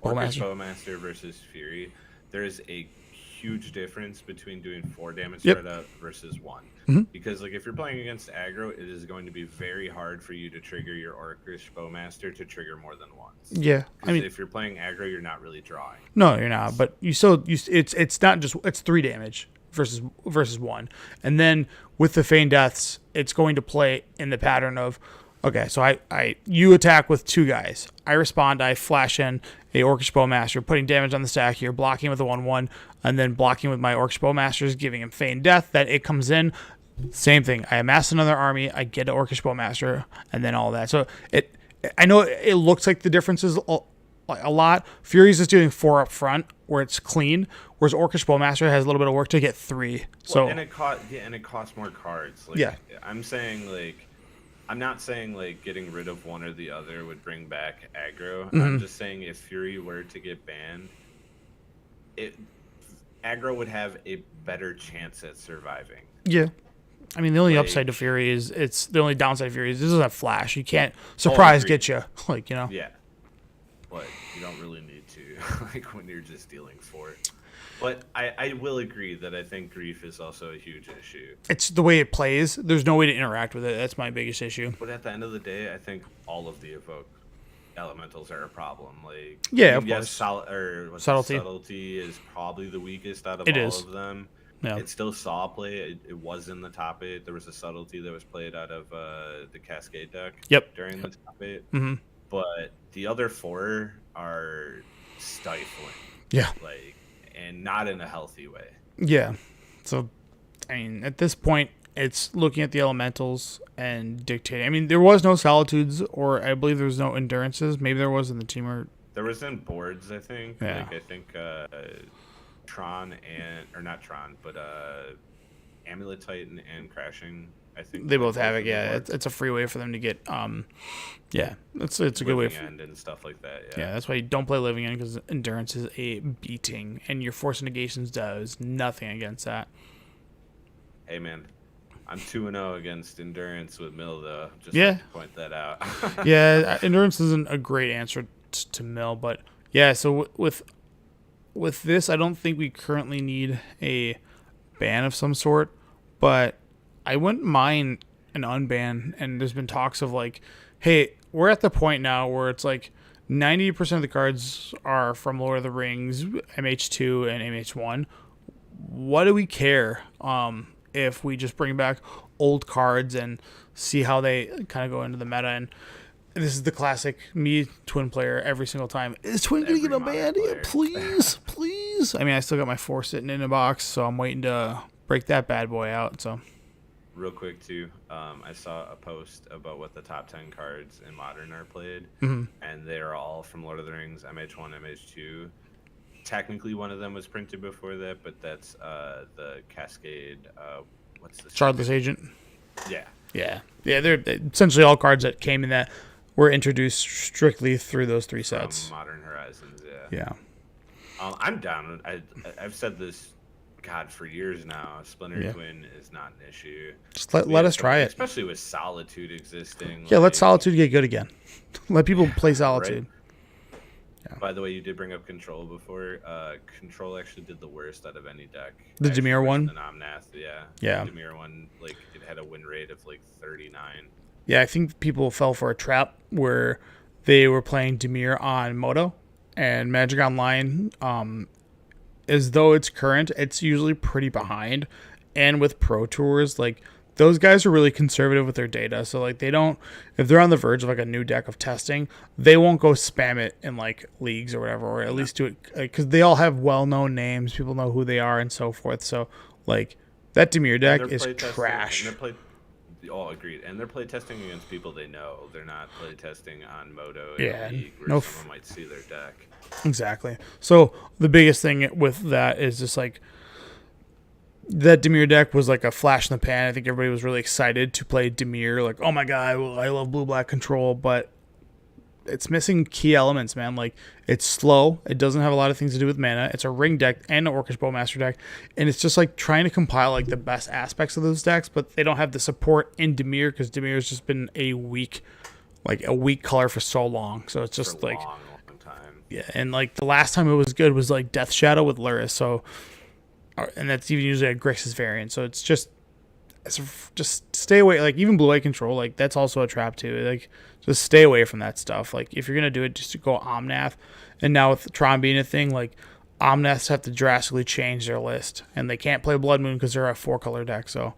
Bowmaster versus Fury, there is a huge difference between doing 4 damage spread out versus 1. Mm-hmm. Because like if you're playing against aggro, it is going to be very hard for you to trigger your Orcish Bowmaster to trigger more than once. Yeah, I mean, if you're playing aggro, you're not really drawing. No, you're not. But it's not just it's 3 damage versus 1, and then with the Feign Deaths, it's going to play in the pattern of. Okay, so you attack with 2 guys. I respond, I flash in a Orcish Bowmaster, putting damage on the stack here, blocking with a 1/1, and then blocking with my Orcish Bowmasters, giving him Feigned Death. Then it comes in, same thing. I amass another army, I get an Orcish Bowmaster, and then all that. So I know it looks like the difference is a lot. Fury's just doing 4 up front, where it's clean, whereas Orcish Bowmaster has a little bit of work to get 3. So and it costs more cards. Like, yeah, I'm not saying like getting rid of one or the other would bring back aggro. Mm-hmm. I'm just saying if Fury were to get banned, aggro would have a better chance at surviving. Yeah. I mean, the only upside to Fury is the only downside of Fury is this doesn't have flash. You can't surprise get you. Yeah. But you don't really need to, like when you're just dealing 4. But I will agree that I think Grief is also a huge issue. It's the way it plays. There's no way to interact with it. That's my biggest issue. But at the end of the day, I think all of the evoke elementals are a problem. Like of course. Subtlety is probably the weakest out of all of them. Yeah. It still saw play. It was in the top 8. There was a Subtlety that was played out of the Cascade deck. During the top 8. Mm-hmm. But the other 4 are stifling. Yeah. and not in a healthy way. Yeah. So, I mean, at this point, it's looking at the elementals and dictating. I mean, there was no solitudes, or I believe there was no endurances. Maybe there was in the team or There was in boards, I think. Yeah. Like I think Tron or not Tron, but Amulet Titan and Crashing. I think they both have it. in the Yeah, board. it's a free way for them to get. Yeah, it's a good way. Living End and stuff like that. Yeah. Yeah, that's why you don't play Living End, because endurance is a beating, and your Force Negations does nothing against that. Hey man, I'm 2-0 against Endurance with Mill though. Just Yeah. like to point that out. Yeah, endurance isn't a great answer to Mill, but yeah. So with this, I don't think we currently need a ban of some sort, but I wouldn't mind an unban. And there's been talks of like, hey, we're at the point now where it's like 90% of the cards are from Lord of the Rings, MH2 and MH1. What do we care if we just bring back old cards and see how they kind of go into the meta? And this is the classic me Twin player every single time. Is Twin going to get a Every ban? modern Yeah, player. please, please. I mean, I still got my 4 sitting in a box, so I'm waiting to break that bad boy out. So Real quick too, I saw a post about what the top 10 cards in Modern are played, Mhm. and they are all from Lord of the Rings, MH1, MH2. Technically, one of them was printed before that, but that's the Cascade. What's the Shardless Agent. Yeah, Yeah, they're essentially all cards that came in that were introduced strictly through those 3 from sets. Modern Horizons. Yeah. Yeah. I'm down. I've said this, God, for years now. Splinter Yeah. Twin is not an issue. Just let us try it. Especially with Solitude existing. Yeah, let like- Solitude get good again. Let people play Solitude. By the way, you did bring up Control before. Control actually did the worst out of any deck. The Actually Dimir worse one? than Omnath, yeah. Yeah. The Dimir one, like, it had a win rate of like 39. Yeah, I think people fell for a trap where they were playing Dimir on Moto and Magic Online. As though it's current, it's usually pretty behind. And with Pro Tours, like, those guys are really conservative with their data. So, like, they don't, if they're on the verge of like a new deck of testing, they won't go spam it in like leagues or whatever, or at least do it because they all have well-known names. People know who they are and so forth. So, like, that Dimir deck They're is play testing- trash. And they're all agreed. And they're play testing against people they know. They're not play testing on Moto in Yeah, a league where no someone might see their deck. Exactly. So the biggest thing with that is just like that Dimir deck was like a flash in the pan. I think everybody was really excited to play Dimir. Like, oh my god, well, I love blue-black control, but it's missing key elements, man. Like, it's slow. It doesn't have a lot of things to do with mana. It's a ring deck and an Orcish Bowmaster deck, and it's just like trying to compile like the best aspects of those decks, but they don't have the support in Dimir because Dimir has just been a weak color for so long. So it's just For a like. long time. Yeah, and like the last time it was good was like Death Shadow with Luris, so and that's even usually a Grixis variant. So it's just stay away. Like even Blue Eye Control, like that's also a trap too. Like just stay away from that stuff. Like if you're gonna do it, just to go Omnath. And now with Tron being a thing, like Omnaths have to drastically change their list, and they can't play Blood Moon because they're a 4-color deck. So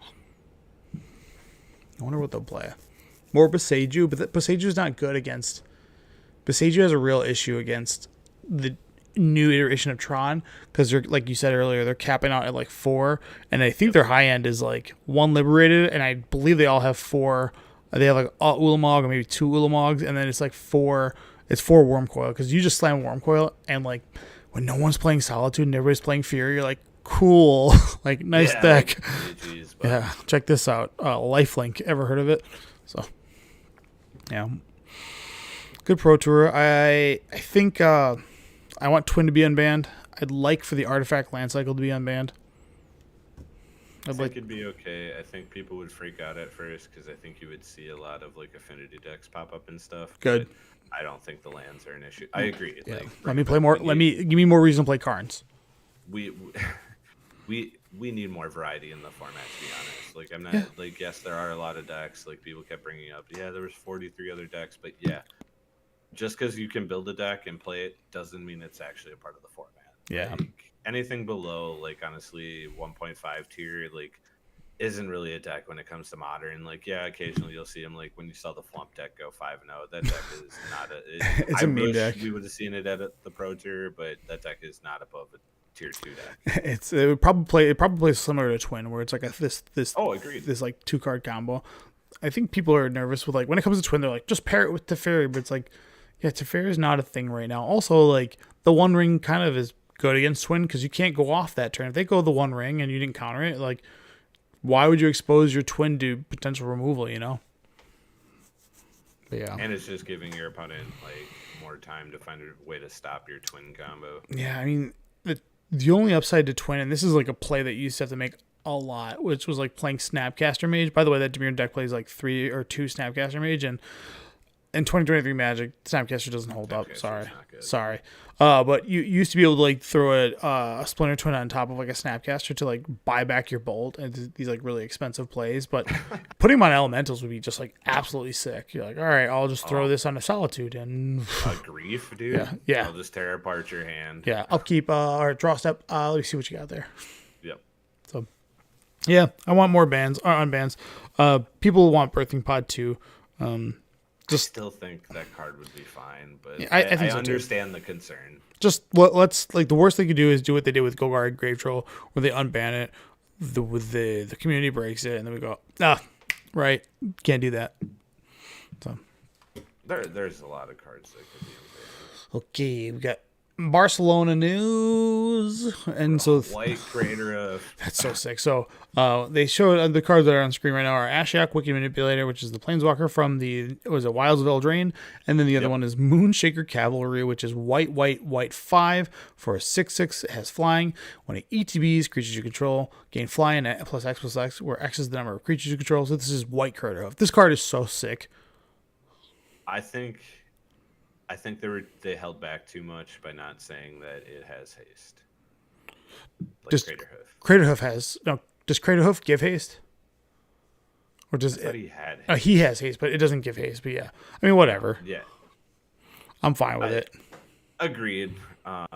I wonder what they'll play. More Boseiju, but Boseiju is not good against. Boseiju has a real issue against the new iteration of Tron because they're, like you said earlier, they're capping out at like 4, and I think their high end is like 1 Liberated, and I believe they all have 4. They have like a Ulamog or maybe 2 Ulamogs, and then it's like 4. It's 4 Wormcoil because you just slam Wormcoil, and like when no one's playing Solitude and everybody's playing Fury, you're like, cool, like nice Yeah, deck. like, GG's, but Yeah, check this out. Lifelink, ever heard of it? So, yeah, good Pro Tour. I think I want Twin to be unbanned. I'd like for the Artifact Land Cycle to be unbanned. I I'd think like, it'd be okay. I think people would freak out at first because I think you would see a lot of like affinity decks pop up and stuff. Good. but I don't think the lands are an issue. I agree. yeah. Like, Let me play more. Give me more reason to play Karns. we need more variety in the format, to be honest. Like I'm not Yeah. like yes, there are a lot of decks. Like people kept bringing up, yeah, there was 43 other decks, but yeah, just because you can build a deck and play it doesn't mean it's actually a part of the format. Yeah. Like, anything below, like honestly, 1.5 tier, like isn't really a deck when it comes to modern. Like yeah, occasionally you'll see them. Like when you saw the Flump deck go 5-0, that deck is not a. It's I a meme wish deck. We would have seen it at the Pro Tour, but that deck is not above tier 2 deck. It probably plays similar to Twin, where it's like Agreed. this like 2-card combo. I think people are nervous with, like, when it comes to Twin, they're like, just pair it with Teferi, but it's like, yeah, Teferi is not a thing right now. Also, like, the One Ring kind of is good against Twin because you can't go off that turn. If they go the One Ring and you didn't counter it, like, why would you expose your Twin to potential removal, you know? But yeah. And it's just giving your opponent like more time to find a way to stop your Twin combo. Yeah, I mean, the only upside to Twin, and this is like a play that you used to have to make a lot, which was like playing Snapcaster Mage. By the way, that Dimir deck plays like 3 or 2 Snapcaster Mage, and in 2023 Magic, Snapcaster doesn't hold up. Sorry. But you used to be able to like throw a Splinter Twin on top of like a Snapcaster to like buy back your Bolt and these like really expensive plays. But putting them on Elementals would be just like absolutely sick. You're like, all right, I'll just throw this on a Solitude and A Grief, dude. Yeah. I'll just tear apart your hand. yeah, upkeep or draw step. Let me see what you got there. Yep. So yeah, I want more bans or unbans. People want Birthing Pod 2. I still think that card would be fine, but Yeah, I think so, too. understand the concern. Just let's like the worst they could do is do what they did with Golgari Grave Troll, where they unban it, the community breaks it, and then we go right, can't do that. So There's a lot of cards that could be unbanned. okay, we got Barcelona news, and so White Crater of that's so sick. So they showed the cards that are on screen right now are Ashiok, Wicked Manipulator, which is the Planeswalker from Wilds of Eldraine, and then the other one is Moonshaker Cavalry, which is white 5 for a 6/6. It has flying. When it ETBs, creatures you control gain flying at +X/+X, where X is the number of creatures you control. So this is White Craterhoof. This card is so sick. I think they held back too much by not saying that it has haste. Like Just Craterhoof. Craterhoof has no. Does Craterhoof give haste? Or does I thought it? he had haste. He has haste, but it doesn't give haste. But yeah, I mean, whatever. Yeah. I'm fine with it. Agreed. I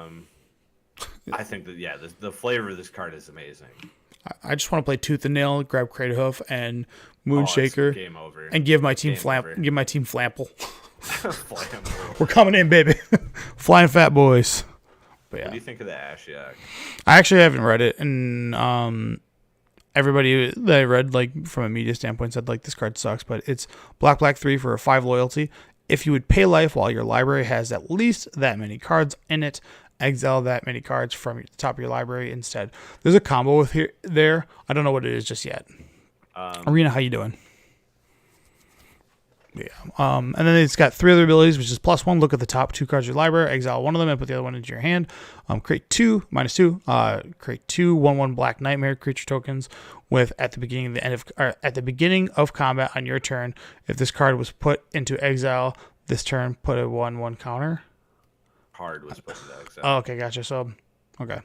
think that the flavor of this card is amazing. I just want to play Tooth and Nail, grab Craterhoof and It's Moonshaker, game over. and give my team Game over. Flample. Flample. We're coming in, baby. Flying Fat Boys. But What yeah, do you think of the Ashiok? I actually haven't read it, and everybody that I read, like from a media standpoint, said like this card sucks. But it's black 3 for a 5 loyalty. If you would pay life while your library has at least that many cards in it, exile that many cards from the top of your library instead. There's a combo with there. I don't know what it is just yet. Arena, how you doing? Yeah. And then it's got 3 other abilities, which is +1. Look at the top 2 cards of your library, exile one of them, and put the other one into your hand. Create 2 -2. Create 2 1/1 Black Nightmare creature tokens with at the beginning of combat on your turn. If this card was put into exile this turn, put a 1/1 counter. Card was put into exile. Oh, okay, gotcha. So, okay.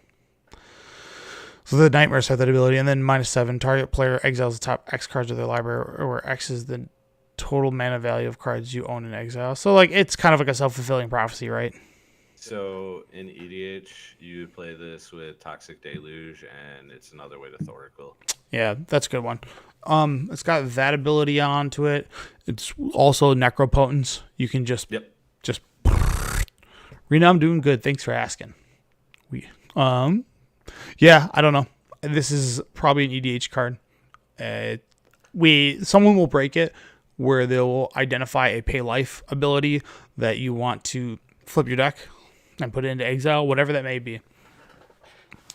So the Nightmares have that ability, and then -7. Target player exiles the top X cards of their library, where X is the total mana value of cards you own in exile. So, like, it's kind of like a self-fulfilling prophecy, right? So in EDH, you play this with Toxic Deluge, and it's another way to Thoracle. Yeah, that's a good one. It's got that ability onto it. It's also Necropotence. You can just Rena, I'm doing good. Thanks for asking. Yeah, I don't know. This is probably an EDH card. Someone will break it where they'll identify a pay life ability that you want to flip your deck and put it into exile, whatever that may be.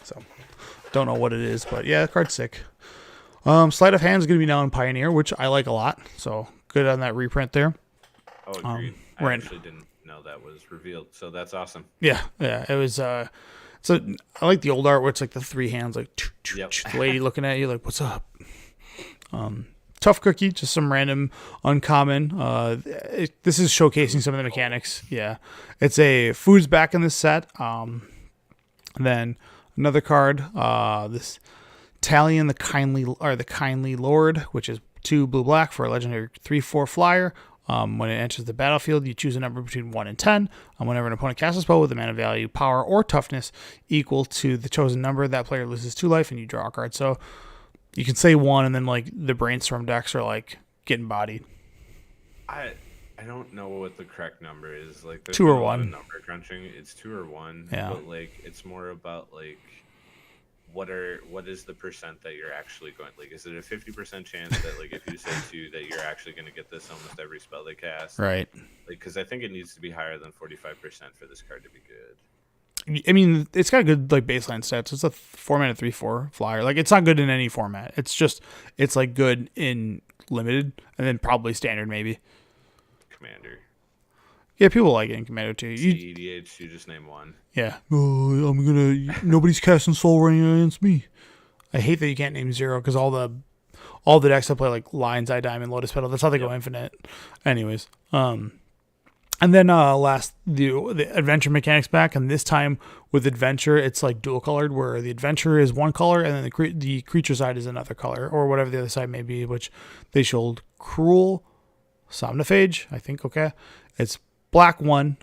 So, don't know what it is, but yeah, the card's sick. Sleight of Hand is going to be now in Pioneer, which I like a lot. So, good on that reprint there. Oh, agreed. I right. actually didn't know that was revealed, so that's awesome. Yeah, it was. So I like the old art where it's like the 3 hands, like Yep. the lady looking at you, like, "What's up?" Tough Cookie, just some random uncommon. This is showcasing some of the mechanics. Yeah, it's a Food's back in this set. Then another card, this Talion the Kindly Lord, which is 2 blue-black for a legendary 3/4 flyer. When it enters the battlefield, you choose a number between 1 and 10. Whenever an opponent casts a spell with a mana value, power, or toughness equal to the chosen number, that player loses 2 life and you draw a card. So you can say 1, and then like the Brainstorm decks are like getting bodied. I don't know what the correct number is. Like, there's 2 or been a lot of 1. number crunching. It's 2 or 1. Yeah. But like, it's more about like, what is the percent that you're actually going? Like, is it a 50% chance that like if you say 2 that you're actually going to get this almost every spell they cast? Right. Like, because I think it needs to be higher than 45% for this card to be good. I mean, it's got good like baseline stats. It's a 4-mana 3/4 flyer. Like, it's not good in any format. It's like good in limited, and then probably standard maybe. Commander. Yeah, people like it in Commander too. EDH, you just name one. Yeah. Oh, nobody's casting Soul Ring against me. I hate that you can't name 0 because all the decks that play like Lion's Eye Diamond, Lotus Petal, that's how they go infinite. Anyways, and then last the adventure mechanics back, and this time with adventure it's like dual colored, where the adventure is one color and then the creature side is another color, or whatever the other side may be, which they showed Cruel Somnophage, I think. Okay, it's black 1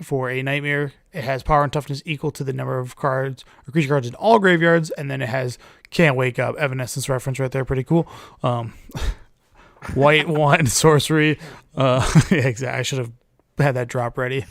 for a nightmare. It has power and toughness equal to the number of cards or creature cards in all graveyards, and then it has Can't Wake Up, Evanescence reference right there, pretty cool. White 1 sorcery. Yeah, exactly. I should have had that drop ready.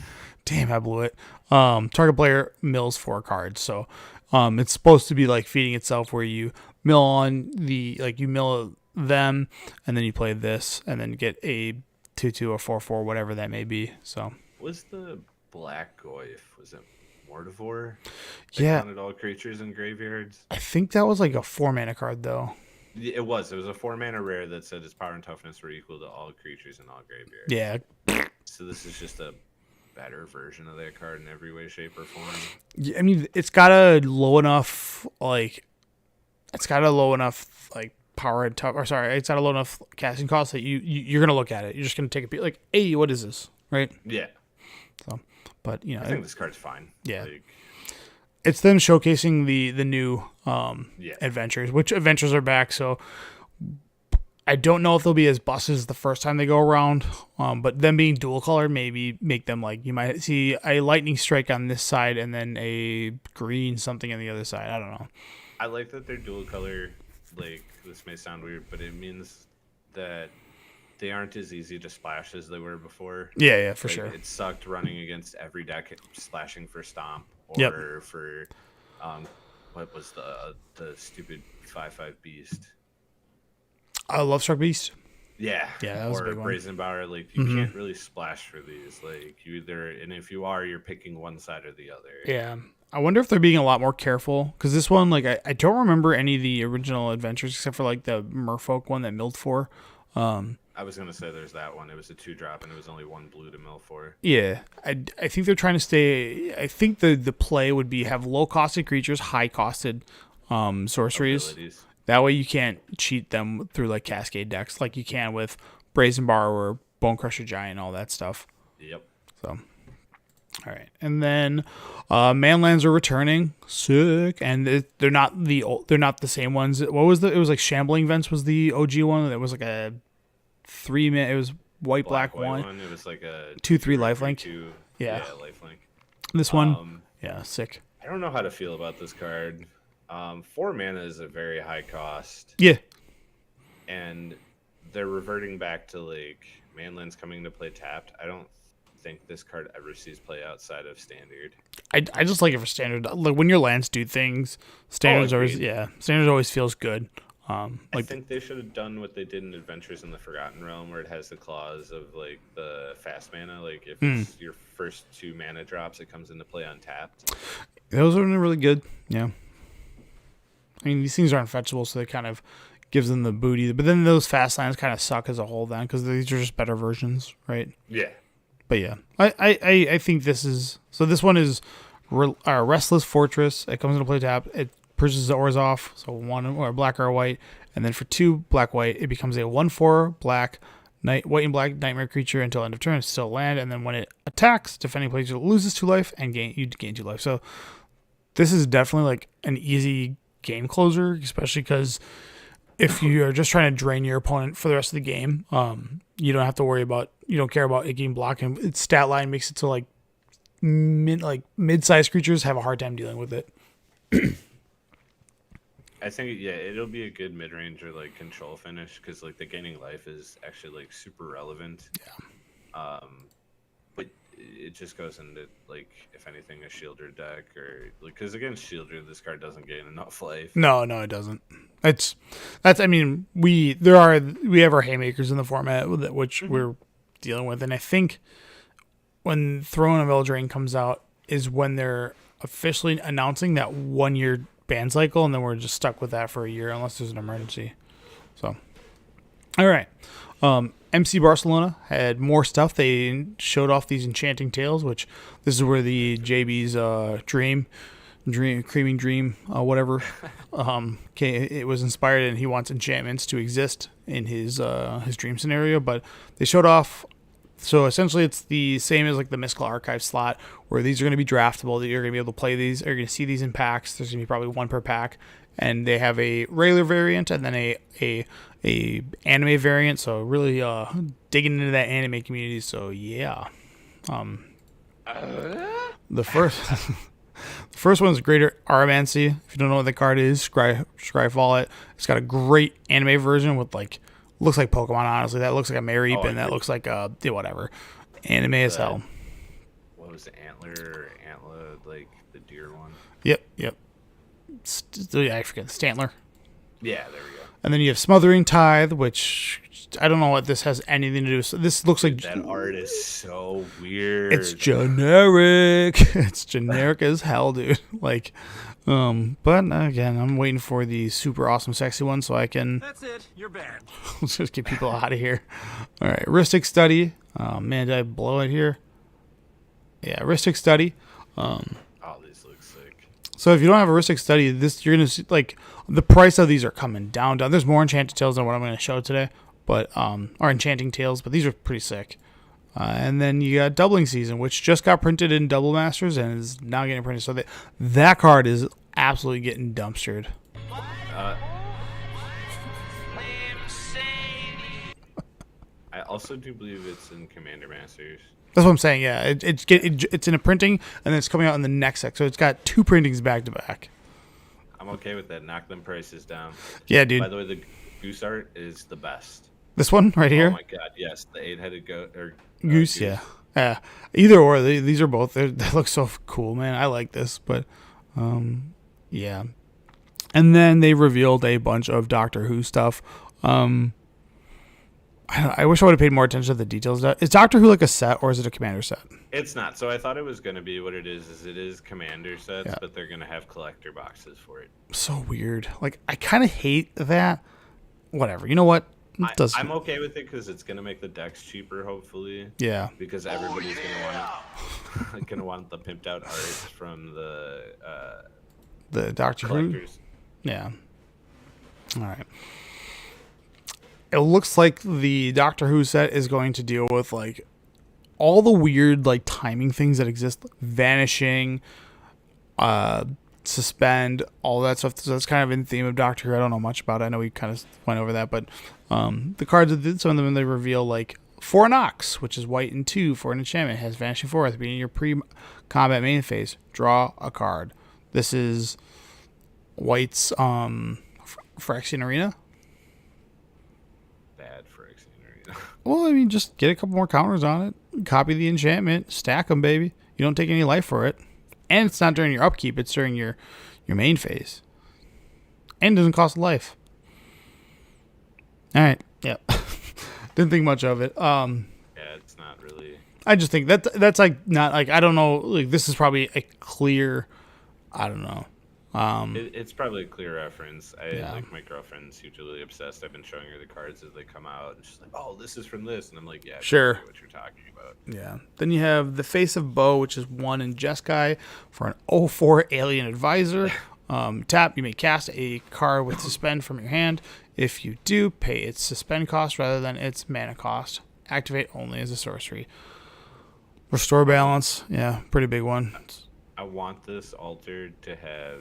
Damn, I blew it. Target player mills 4 cards. So it's supposed to be like feeding itself, where you mill on you mill them, and then you play this, and then get a 2/2 or 4/4, whatever that may be. So Was the Black Goyf, was it Mortivore? yeah, Counted all creatures in graveyards. I think that was like a 4-mana card though. It was a 4-mana rare that said its power and toughness were equal to all creatures in all graveyards. Yeah. So this is just a better version of that card in every way, shape, or form. Yeah, I mean, it's got a low enough power and tough, or sorry, it's got a low enough casting cost that you're gonna look at it. You're just gonna take a peek, like, hey, what is this, right? Yeah. So, but I think this card's fine. Yeah. Like, it's them showcasing the new yeah. adventures, which adventures are back. So I don't know if they'll be as busted as the first time they go around, but them being dual colored maybe make them, like, you might see a lightning strike on this side and then a green something on the other side. I don't know. I like that they're dual color. Like, this may sound weird, but it means that they aren't as easy to splash as they were before. Yeah, for Like, sure. It sucked running against every deck splashing for Stomp or Yep. for what was the stupid 5/5 Beast. Love Struck Beast. Yeah, that was a or big one. Brazen Bower. Like, you can't really splash for these. Like, you either, and if you are, you're picking one side or the other. Yeah. I wonder if they're being a lot more careful, because this one, like, I don't remember any of the original adventures except for like the Merfolk one that milled for. I was gonna say there's that one. It was a 2-drop and it was only 1 blue to mill for. Yeah, I think they're trying to stay. I think the play would be have low costed creatures, high costed sorceries. Abilities. That way you can't cheat them through like Cascade decks like you can with Brazen Bar or Bone Crusher Giant and all that stuff. Yep. So, all right, and then Manlands are returning, sick, and they're not the same ones. What was it was like Shambling Vents was the OG one that was like a 3-minute. It was white black white one. It was like a 2/3 lifelink. 2. Yeah. Lifelink. This one, yeah, sick. I don't know how to feel about this card. 4 mana is a very high cost, Yeah, and they're reverting back to like Manlands coming to play tapped. I don't think this card ever sees play outside of standard. I just like it for standard. Like when your lands do things, standards always standards always feels good. I think they should have done what they did in Adventures in the Forgotten Realm, where it has the clause of like the fast mana. Like if it's your first 2 mana drops, it comes into play untapped. Those are really good. Yeah. I mean, these things aren't fetchable, so it kind of gives them the booty. But then those fast lands kind of suck as a whole then, because these are just better versions, right? Yeah. But yeah, I think this is... So this one is Restless Fortress. It comes into play tap. It purchases the Orzhov, so 1 or a black or a white. And then for 2 black-white, it becomes a 1/4 black, white and black nightmare creature until end of turn. It's still land. And then when it attacks, defending player loses 2 life and you gain 2 life. So this is definitely like an easy game closer, especially because if you are just trying to drain your opponent for the rest of the game, you don't have to worry about, you don't care about it getting blocked. And its stat line makes it so like mid-sized creatures have a hard time dealing with it. I think yeah, it'll be a good mid range or like control finish because like the gaining life is actually like super relevant. Yeah. But it just goes into like if anything a shielder deck or like because against shielder this card doesn't gain enough life. No, it doesn't. That's. I mean, we have our haymakers in the format which we're dealing with, and I think when Throne of Eldraine comes out is when they're officially announcing that 1 year ban cycle, and then we're just stuck with that for a year unless there's an emergency. So, all right. MC Barcelona had more stuff. They showed off these Enchanting Tales, which this is where the JB's dream, Creaming Dream, whatever. It was inspired, and he wants enchantments to exist in his dream scenario. But they showed off. So essentially, it's the same as like the Mystical Archive slot, where these are going to be draftable. That you're going to be able to play these. You're going to see these in packs. There's going to be probably one per pack, and they have a regular variant and then a anime variant. So really digging into that anime community. So yeah, the first the first one is Greater Aramancy. If you don't know what the card is, Scryfall it. It's got a great anime version with like. Looks like Pokemon, honestly. That looks like a Mareep, and that looks like a whatever. Anime as hell. What was the Antler, like the deer one? Yep. I forget. Stantler. Yeah, there we go. And then you have Smothering Tithe, which I don't know what this has anything to do with. So this looks like... That art is so weird. It's generic. It's generic as hell, dude. Like... but again, I'm waiting for the super awesome sexy one so I can... That's it. You're banned. Let's just get people out of here. All right, Rhystic Study. Man, did I blow it here? Yeah, Rhystic Study. Oh, these look sick. So if you don't have a Rhystic Study, you're gonna see like the price of these are coming down. There's more Enchanted Tales than what I'm gonna show today, but or Enchanting Tales, but these are pretty sick. And then you got Doubling Season, which just got printed in Double Masters and is now getting printed. So that card is absolutely getting dumpstered. I also do believe it's in Commander Masters. That's what I'm saying. Yeah, it's in a printing and then it's coming out in the next set. So it's got two printings back to back. I'm okay with that. Knock them prices down. Yeah, dude. By the way, the goose art is the best. This one right here. Oh my god, yes, the 8-headed goat or goose. Yeah. Either or, these are both. They look so cool, man. I like this, but yeah. And then they revealed a bunch of Doctor Who stuff. I wish I would have paid more attention to the details. Is Doctor Who like a set or is it a Commander set? It's not. So I thought it was going to be what it is it is Commander sets, but they're going to have collector boxes for it. So weird. Like, I kind of hate that. Whatever. You know what? I'm okay with it because it's going to make the decks cheaper, hopefully. Yeah. Because everybody's going to want the pimped out art from the Doctor collectors. Who? Yeah. All right. It looks like the Doctor Who set is going to deal with like all the weird like timing things that exist, vanishing, suspend, all that stuff. So that's kind of in theme of Doctor Who. I don't know much about it. I know we kind of went over that, but the cards that did some of them, they reveal like 4 Nox, which is white and 2 for an enchantment, has Vanishing Forth. Beginning your pre-combat main phase, draw a card. This is white's Phyrexian Arena. Well, I mean, just get a couple more counters on it. Copy the enchantment. Stack them, baby. You don't take any life for it. And it's not during your upkeep. It's during your main phase. And it doesn't cost life. All right. Yeah. Didn't think much of it. Yeah, it's not really... I just think that's like not like... I don't know. Like, this is probably a clear... I don't know. It's probably a clear reference. Like my girlfriend's hugely obsessed. I've been showing her the cards as they come out, and she's like, "Oh, this is from this," and I'm like, "Yeah, sure." What you're talking about? Yeah. Then you have the Face of Bo, which is 1 in Jeskai for an 0/4 Alien Advisor. Tap. You may cast a card with suspend from your hand. If you do, pay its suspend cost rather than its mana cost. Activate only as a sorcery. Restore balance. Yeah, pretty big one. I want this altered to have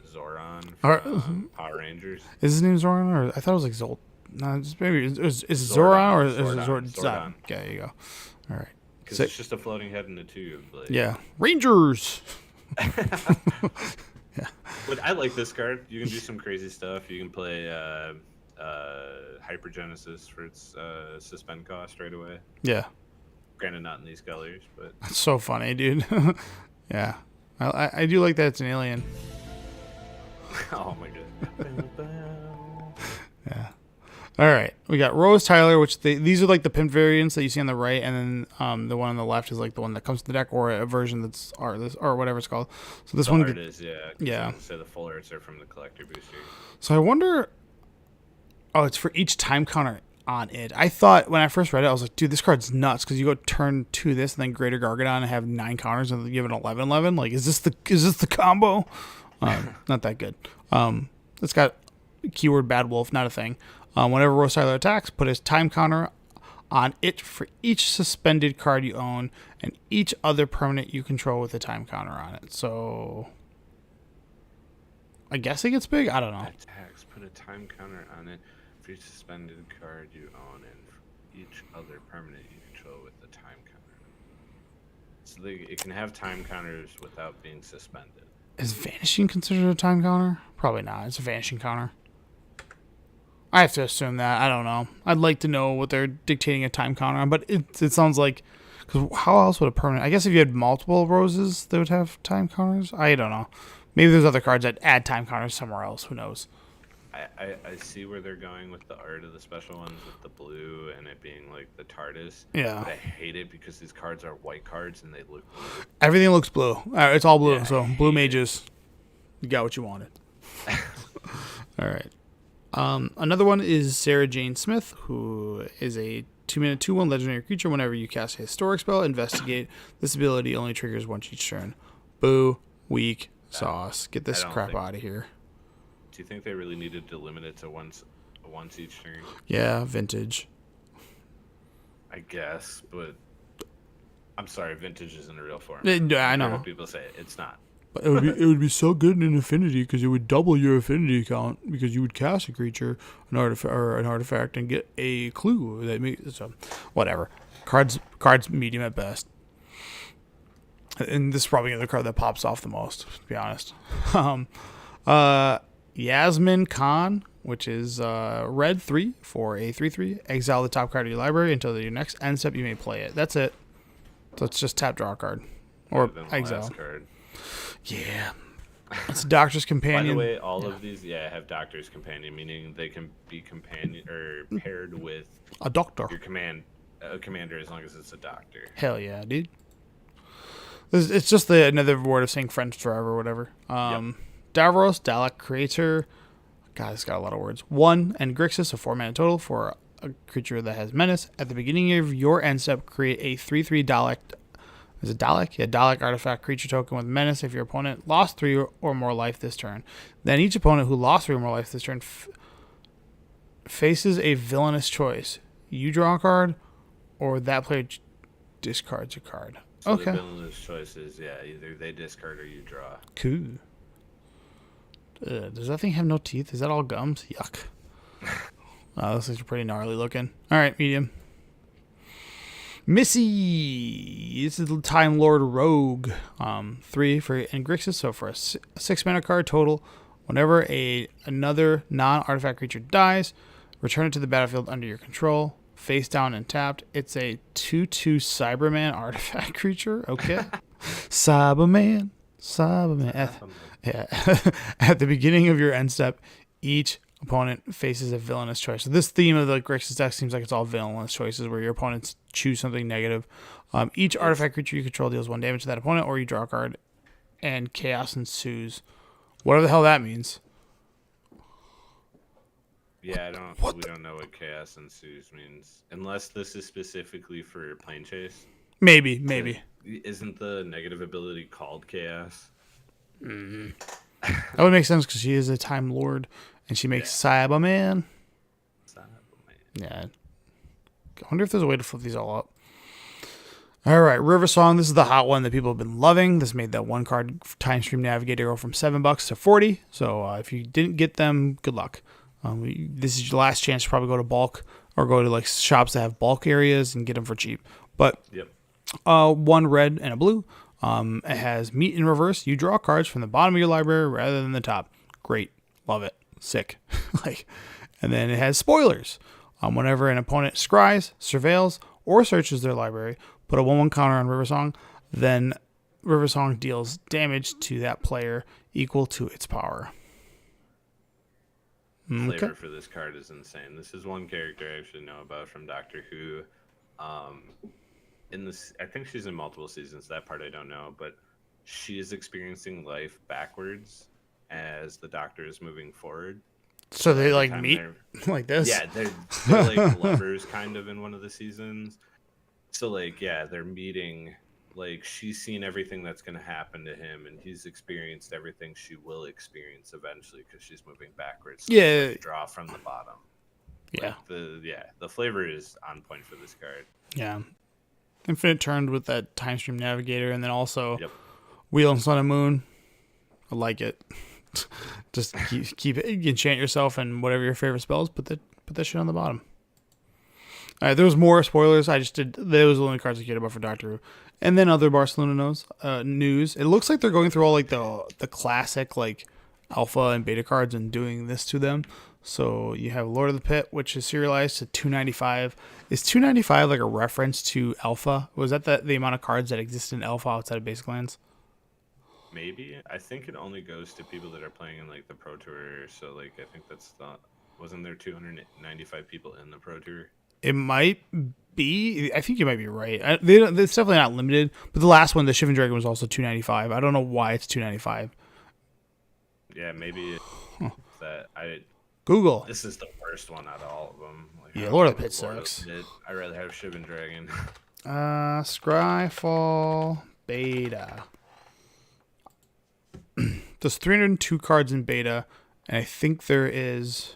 Zoran from Power Rangers. Is his name Zoran, or I thought it was like Zolt? No, maybe is it Zoran or is it Zordon? Zordon. Yeah, there you go. All right. Because it's just a floating head in a tube. Like. Yeah, Rangers. Yeah. But I like this card. You can do some crazy stuff. You can play Hypergenesis for its suspend cost right away. Yeah, Granted, not in these colors, but it's so funny, dude. Yeah, I do like that it's an alien. oh my god. Yeah. All right, we got Rose Tyler, which these are like the pimp variants that you see on the right, and then the one on the left is like the one that comes to the deck, or a version that's artless or whatever it's called. So this The one, art is, yeah. yeah. So the full arts are from the collector booster. So I wonder. Oh, it's for each time counter on it. I thought when I first read it, I was like, dude, this card's nuts because you go turn 2 this and then Greater Gargadon and have 9 counters and give it 11/11. Like, is this the combo? Not that good. It's got keyword Bad Wolf, not a thing. Whenever Rose Tyler attacks, put his time counter on it for each suspended card you own and each other permanent you control with a time counter on it. So I guess it gets big. I don't know. Attacks. Put a time counter on it for each suspended card you own and for each other permanent you control with the time counter. So it can have time counters without being suspended. Is vanishing considered a time counter? Probably not. It's a vanishing counter. I have to assume that. I don't know. I'd like to know what they're dictating a time counter on, but it sounds like, because how else would a permanent? I guess if you had multiple roses, they would have time counters. I don't know. Maybe there's other cards that add time counters somewhere else. Who knows? I see where they're going with the art of the special ones with the blue and it being like the TARDIS. Yeah. But I hate it because these cards are white cards and they look blue. Everything looks blue. It's all blue. Yeah, So blue mages, you got what you wanted. All right. Another one is Sarah Jane Smith, who is a 2-mana 2/1 legendary creature. Whenever you cast a historic spell, investigate. This ability only triggers once each turn. Boo, weak, sauce. Get this crap out of here. Do you think they really needed to limit it to once each turn? Yeah, vintage. I guess, but I'm sorry, vintage isn't a real form. I know. What people say it's not. But it would be so good in Affinity because it would double your Affinity count because you would cast a creature, an artifact, and get a clue that makes so whatever. Cards medium at best. And this is probably the card that pops off the most, to be honest. Yasmin Khan, which is red 3 for a 3/3. Exile the top card of your library until your next end step. You may play it. That's it. So it's just tap, draw a card, or Than the exile. last card. Yeah, it's a Doctor's By Companion. the way, all of these, have Doctor's Companion, meaning they can be companion or paired with A doctor. your commander as long as it's a doctor. Hell yeah, dude. It's just another word of saying friends forever, or whatever. Davros, Dalek Creator. God, it's got a lot of words. 1 and Grixis, a 4-mana total for a creature that has menace. At the beginning of your end step, create a 3/3 Dalek. Is it Dalek? Yeah, Dalek artifact creature token with menace if your opponent lost 3 or more life this turn. Then each opponent who lost 3 or more life this turn faces a villainous choice. You draw a card, or that player discards a card. So Okay. the villainous choices, either they discard or you draw. Cool. Does that thing have no teeth? Is that all gums? Yuck. This is pretty gnarly looking. All right, medium. Missy. This is the Time Lord Rogue. 3 for Grixis, so for a 6-mana card total. Whenever another non-artifact creature dies, return it to the battlefield under your control. Face down and tapped. It's a 2/2 Cyberman artifact creature. Okay. Cyberman. At the beginning of your end step, each opponent faces a villainous choice. So this theme of the Grixis deck seems like it's all villainous choices where your opponents choose something negative. Each artifact creature you control deals 1 damage to that opponent, or you draw a card, and chaos ensues. Whatever the hell that means. Yeah, we don't know what chaos ensues means. Unless this is specifically for plane chase. Maybe. Isn't the negative ability called chaos? That would make sense because she is a Time Lord, and she makes Cyberman. Yeah. I wonder if there's a way to flip these all up. All right, River Song. This is the hot one that people have been loving. This made that 1-card Time Stream Navigator go from $7 to $40. So if you didn't get them, good luck. This is your last chance to probably go to bulk or go to like shops that have bulk areas and get them for cheap. But 1 1 red and a blue. It has meet in reverse. You draw cards from the bottom of your library rather than the top. Great. Love it. Sick. And then it has spoilers. Whenever an opponent scries, surveils, or searches their library, put a 1/1 counter on Riversong, then Riversong deals damage to that player equal to its power. Flavor for this card is insane. This is one character I actually know about from Doctor Who. In this, I think she's in multiple seasons. That part I don't know, but she is experiencing life backwards as the Doctor is moving forward. So they Every like time meet like this? Yeah, they're like lovers kind of in one of the seasons. So like, yeah, they're meeting. Like she's seen everything that's going to happen to him, and he's experienced everything she will experience eventually because she's moving backwards. So Yeah. like, draw from the bottom. Yeah. Like the flavor is on point for this card. Yeah. Infinite turned with that time stream navigator, and then also Yep. Wheel and Sun and Moon. I like it. Just keep it. Enchant yourself and whatever your favorite spells. Put that shit on the bottom. All right, there was more spoilers. I just did. Those were the only cards I cared about for Doctor Who, and then other Barcelona news. It looks like they're going through all like the classic like alpha and beta cards and doing this to them. So you have Lord of the Pit, which is serialized to 295. Is 295 like a reference to alpha? Was that the amount of cards that exist in alpha outside of basic lands? Maybe. I think it only goes to people that are playing in like the Pro Tour. So like I think that's not. Wasn't there 295 people in the Pro Tour? It might be. I think you might be right. It's definitely not limited. But the last one, the Shivan Dragon, was also 295. I don't know why it's 295. Yeah, maybe it's that I. Google. This is the worst one out of all of them. Like, Yeah, I Lord of the love Pit Lord of sucks. the Pit. I'd rather have Shivan Dragon. Scryfall beta. There's 302 cards in beta, and I think there is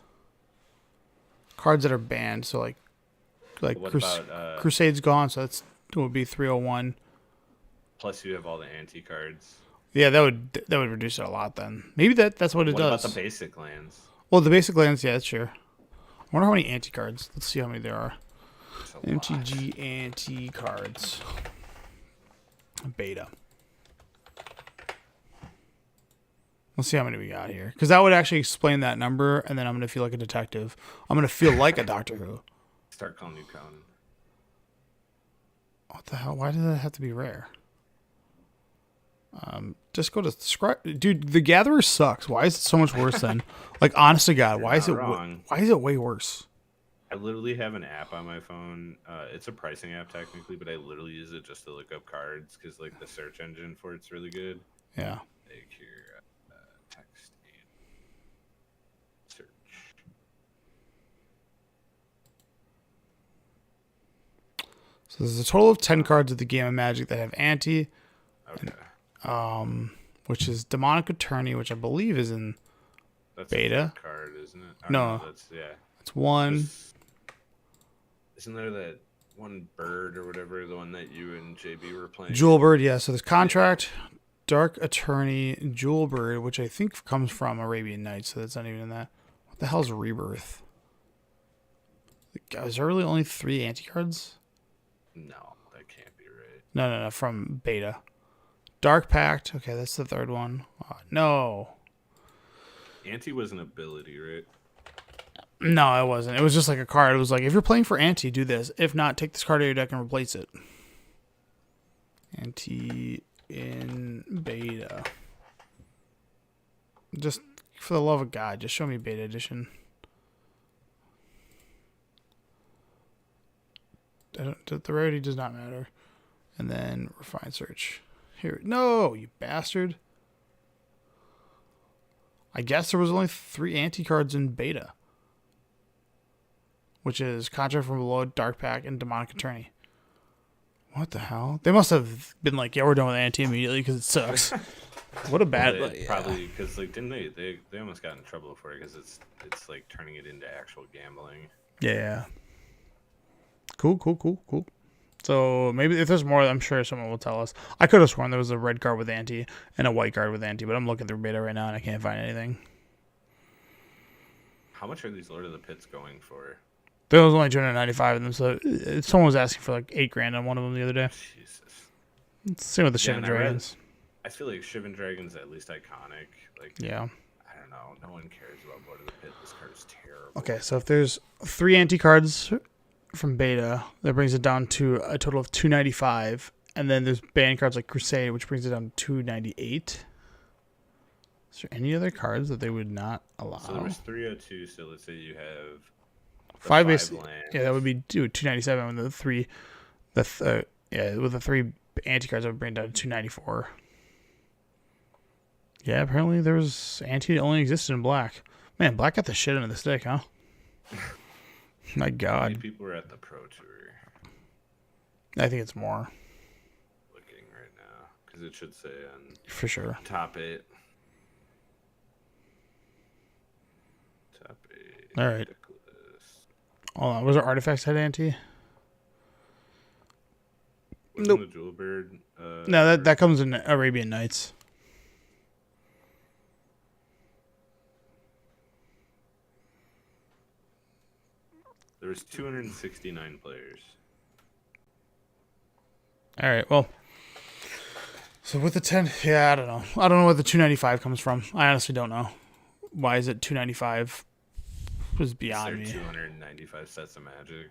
cards that are banned. So like What about Crusade's gone, so it would be 301. plus you have all the anti cards? Yeah, that would reduce it a lot then. Maybe that's what it What does. about the basic lands? Well, the basic lands, yeah, sure. I wonder how many anti cards. Let's see how many there are. It's a lot. MTG anti cards. Beta. Let's see how many we got here. Because that would actually explain that number, and then I'm going to feel like a detective. I'm going to feel like a Doctor Who. Start calling you Conan. What the hell? Why does that have to be rare? Just go to Scry. Dude, The Gatherer sucks. Why is it so much worse than? Like, honest to God, You're why is not it wrong. why is it way worse? I literally have an app on my phone. It's a pricing app technically, but I literally use it just to look up cards because like the search engine for it's really good. Yeah. Like here, text and search. So there's a total of 10 cards of the game of Magic that have anti, Okay, which is Demonic Attorney, which I believe is in that's beta? a card, isn't it? No. That's yeah. it's one. Isn't there that one bird or whatever, the one that you and JB were playing? Jewel Bird, yeah. So there's Contract, Dark Attorney, Jewel Bird, which I think comes from Arabian Nights, so that's not even in that. What the hell's Rebirth? Is there really only 3 anti cards? No, that can't be right. No, from beta. Dark Pact, okay, that's the third one. No. Anti was an ability, right? No, it wasn't. It was just like a card. It was like, if you're playing for anti, do this. If not, take this card out of your deck and replace it. Anti in beta. Just for the love of God, just show me beta edition. The rarity does not matter. And then refine search. Here, no, you bastard. I guess there was only 3 anti cards in beta, which is Contract from Below, Dark Pack, and Demonic Attorney. What the hell? They must have been like, yeah, we're done with anti immediately because it sucks. What a bad. Probably because like didn't they almost got in trouble for it because it's like turning it into actual gambling. Yeah. Cool. So maybe if there's more, I'm sure someone will tell us. I could have sworn there was a red card with anti and a white card with anti, but I'm looking through beta right now and I can't find anything. How much are these Lord of the Pits going for? There was only 295 of them, so someone was asking for like $8,000 on one of them the other day. Jesus. Same with the Yeah, Shivan and I read- Dragons. I feel like Shivan Dragon's at least iconic. Like, Yeah. I don't know. No one cares about Lord of the Pit. This card is terrible. Okay, so if there's 3 anti cards from beta, that brings it down to a total of 295, and then there's banned cards like Crusade, which brings it down to 298. Is there any other cards that they would not allow? So there was 302. So let's say you have the 5 lands. yeah, that would be 297 with the 3. With the 3 anti cards, that would bring it down to 294. Yeah, apparently there was anti that only existed in black. Man, black got the shit into this deck, huh? My How many God, people were at the Pro Tour I think it's more looking right now? Because it should say on for sure. top 8. Top 8. All right. deck list. Hold on, was there artifacts had anti? Wasn't Nope. the Jewel Bird? No, that comes in Arabian Nights. There was 269 players. All right, well, so with the 10, yeah, I don't know. I don't know where the 295 comes from. I honestly don't know. Why is it 295? Was beyond me. 295 sets of Magic.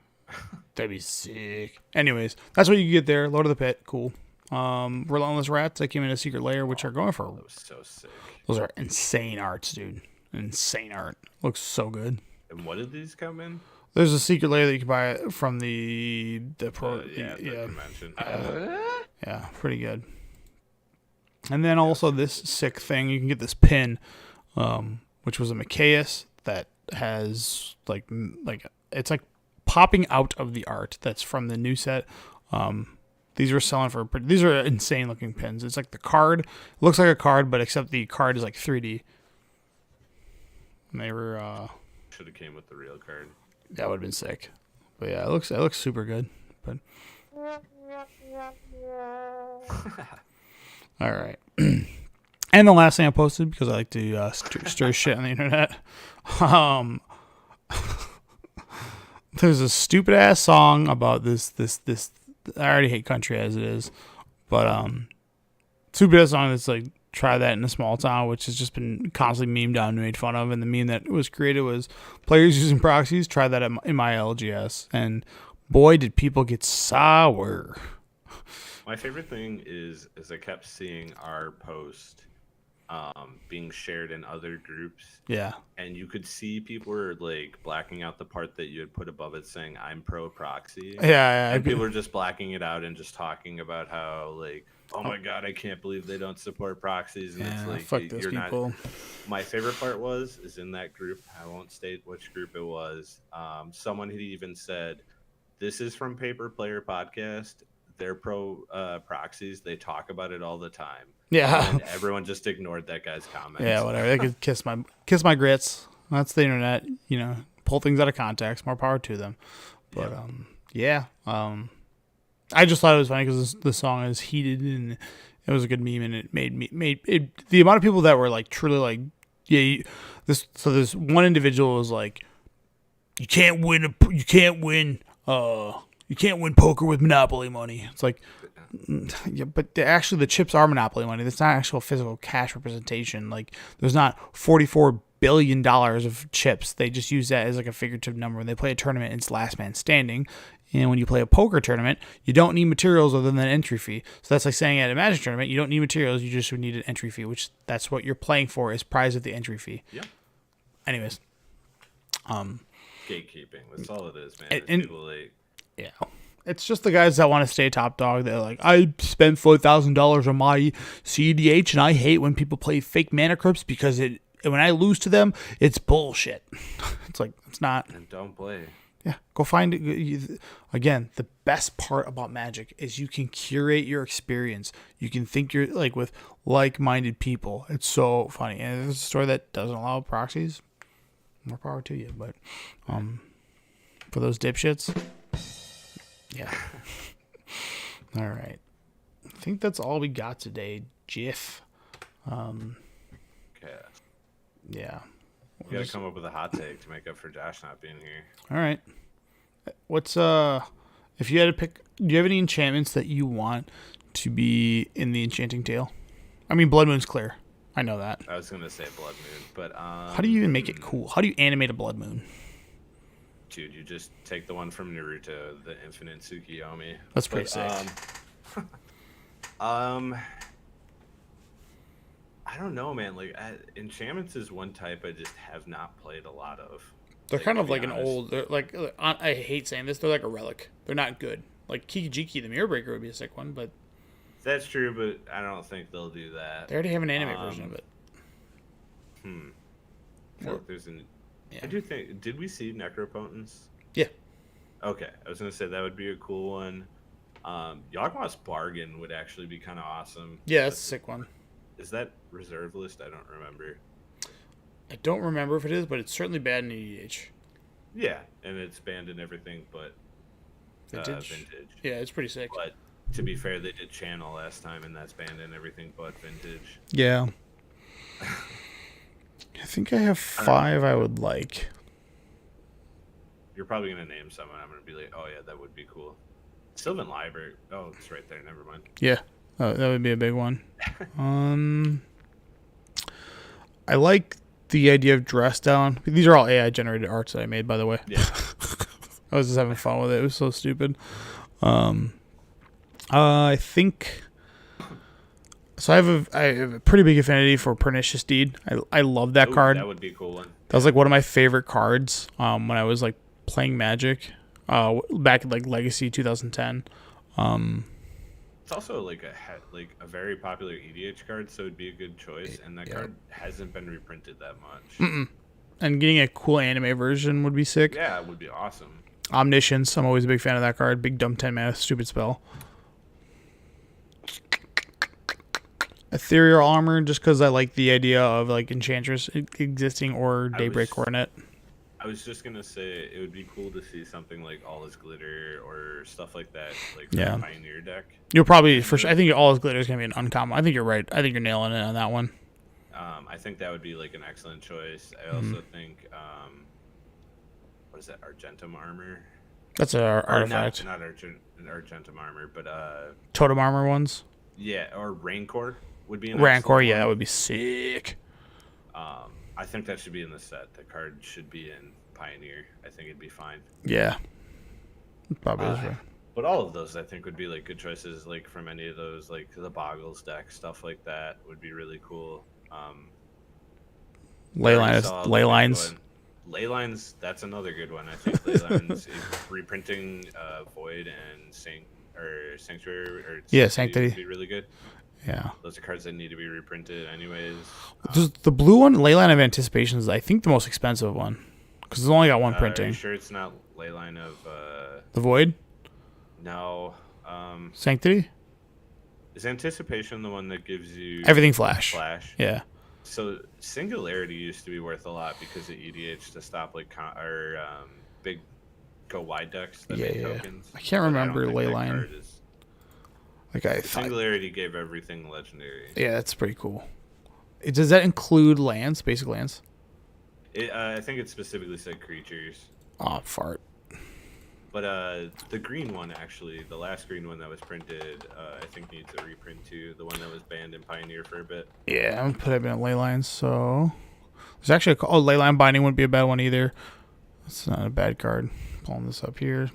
That'd be sick. Anyways, that's what you get there. Lord of the Pit, cool. Relentless Rats that came in a Secret Lair, which are going for. That was so sick. Those are insane arts, dude. Insane art. Looks so good. And what did these come in? There's a Secret Lair that you can buy from the pro. The convention. Yeah, pretty good. And then also this sick thing, you can get this pin, which was a Machias that has like it's like popping out of the art that's from the new set. These were selling for these are insane looking pins. It's like the card, it looks like a card, but except the card is like 3D. And they were Should have came with the real card. that would have been sick. But yeah, it looks super good. But all right. And the last thing I posted, because I like to stir shit on the internet. There's a stupid ass song about this. I already hate country as it is, but stupid ass song that's like try that in a small town, which has just been constantly memed on and made fun of. And the meme that was created was players using proxies. Try that in my LGS, and boy, did people get sour. My favorite thing is I kept seeing our post being shared in other groups, Yeah, and you could see people were like blacking out the part that you had put above it saying "I'm pro proxy." yeah. And people were just blacking it out and just talking about how like, oh my god, I can't believe they don't support proxies, and it's like fuck those you're people. not. My favorite part is in that group. I won't state which group it was. Someone had even said, "This is from Paper Player Podcast. They're pro proxies. They talk about it all the time." Yeah. And everyone just ignored that guy's comments. Yeah, whatever. They could kiss my grits. That's the internet. You know, pull things out of context. More power to them. But yeah. I just thought it was funny because the song is heated and it was a good meme, and it made the amount of people that were like truly like, yeah. This one individual was like, you can't win poker with Monopoly money. It's like, yeah, but actually the chips are Monopoly money. That's not actual physical cash representation. Like, there's not $44 billion of chips. They just use that as like a figurative number. When they play a tournament, it's last man standing. And when you play a poker tournament, you don't need materials other than an entry fee. So that's like saying at a Magic tournament, you don't need materials. You just would need an entry fee, which that's what you're playing for, is prize at the entry fee. Yeah. Anyways. Gatekeeping. That's all it is, man. And- People like, Yeah. It's just the guys that want to stay top dog. They're like, I spent $4,000 on my CDH, and I hate when people play fake mana crypts because when I lose to them, it's bullshit. It's like, it's not. and don't play. Yeah, go find it. Again, the best part about Magic is you can curate your experience. You can think you're like with like-minded people. It's so funny. And there's a store that doesn't allow proxies. More power to you, but for those dipshits, yeah. All right. I think that's all we got today, Jiff. Okay. Yeah. You gotta come up with a hot take to make up for Josh not being here. All right. What's if you had to pick, do you have any enchantments that you want to be in the Enchanting Tale. I mean, Blood Moon's clear. I know that. I was gonna say Blood Moon, but How do you even make it cool? How do you animate a Blood Moon? dude, you just take the one from Naruto, the Infinite Tsukiyomi. That's pretty sick. I don't know, man. Like, enchantments is one type I just have not played a lot of. They're kind to of be like an honest. old. They're like I hate saying this. They're like a relic. They're not good. Like Kikijiki, the Mirror Breaker would be a sick one, but That's true, but I don't think they'll do that. they already have an anime version of it. I feel like there's an. Yeah. I do think. Did we see Necropotence? Yeah. Okay, I was gonna say that would be a cool one. Yawgmoth's Bargain would actually be kind of awesome. Yeah, that's a sick one. Is that reserve list? I don't remember. I don't remember if it is, but it's certainly bad in EDH. Yeah, and it's banned in everything but Vintage. vintage. Yeah, it's pretty sick. But to be fair, they did Channel last time, and that's banned in everything but vintage. Yeah. I think I have 5 I would like. You're probably gonna name someone. I'm gonna be like, oh yeah, that would be cool. Sylvan Library. Oh, it's right there. Never mind. Yeah, that would be a big one. I like the idea of Dress Down. These are all AI generated arts that I made, by the way. Yeah. I was just having fun with it. It was so stupid. I think. So I have a pretty big affinity for Pernicious Deed. I love that Ooh, card. That would be a cool one. That was like one of my favorite cards when I was like playing Magic back in like Legacy 2010. It's also like a very popular EDH card, so it'd be a good choice. And that card hasn't been reprinted that much. And getting a cool anime version would be sick. Yeah, it would be awesome. Omniscience. I'm always a big fan of that card. Big dumb 10 mana stupid spell. Ethereal Armor, just because I like the idea of like Enchantress existing or Daybreak Coronet. I was just gonna say it would be cool to see something like All Is Glitter or stuff like that, like Yeah. the Pioneer deck. You'll probably for sure. I think All Is Glitter is gonna be an uncommon. I think you're right. I think you're nailing it on that one. I think that would be like an excellent choice. I also think, what is that, Argentum Armor? That's an Or artifact. Not Argentum Armor, but Totem Armor ones. yeah, or Rancor would be an Rancor, excellent yeah, one. that would be sick. I think that should be in the set. The card should be in Pioneer. I think it'd be fine. Yeah. Probably is right. But all of those, I think, would be like good choices. Like from any of those, like the Boggles deck, stuff like that would be really cool. Leylines. Leylines, that's another good one. I think Leylines is reprinting Void and Sanctuary or Yeah, Sanctity. would be really good. Yeah. Those are cards that need to be reprinted anyways. The blue one, Leyline of Anticipation, is I think the most expensive one because it's only got one Are printing. you sure it's not Leyline of The Void, no? Sanctity, Is Anticipation the one that gives you everything flash. Flash? Yeah. So Singularity used to be worth a lot because of EDH to stop like big go wide decks that make Yeah. tokens. I can't But remember don't think that Leyline. card is- Like I thought. Singularity gave everything legendary. Yeah, that's pretty cool. Does that include lands, basic lands? I think it specifically said creatures. Oh, fart. But the green one, actually, the last green one that was printed, I think needs a reprint too. The one that was banned in Pioneer for a bit. Yeah, I'm gonna put it in Leylines. So there's actually Leyline Binding wouldn't be a bad one either. That's not a bad card. Pulling this up here.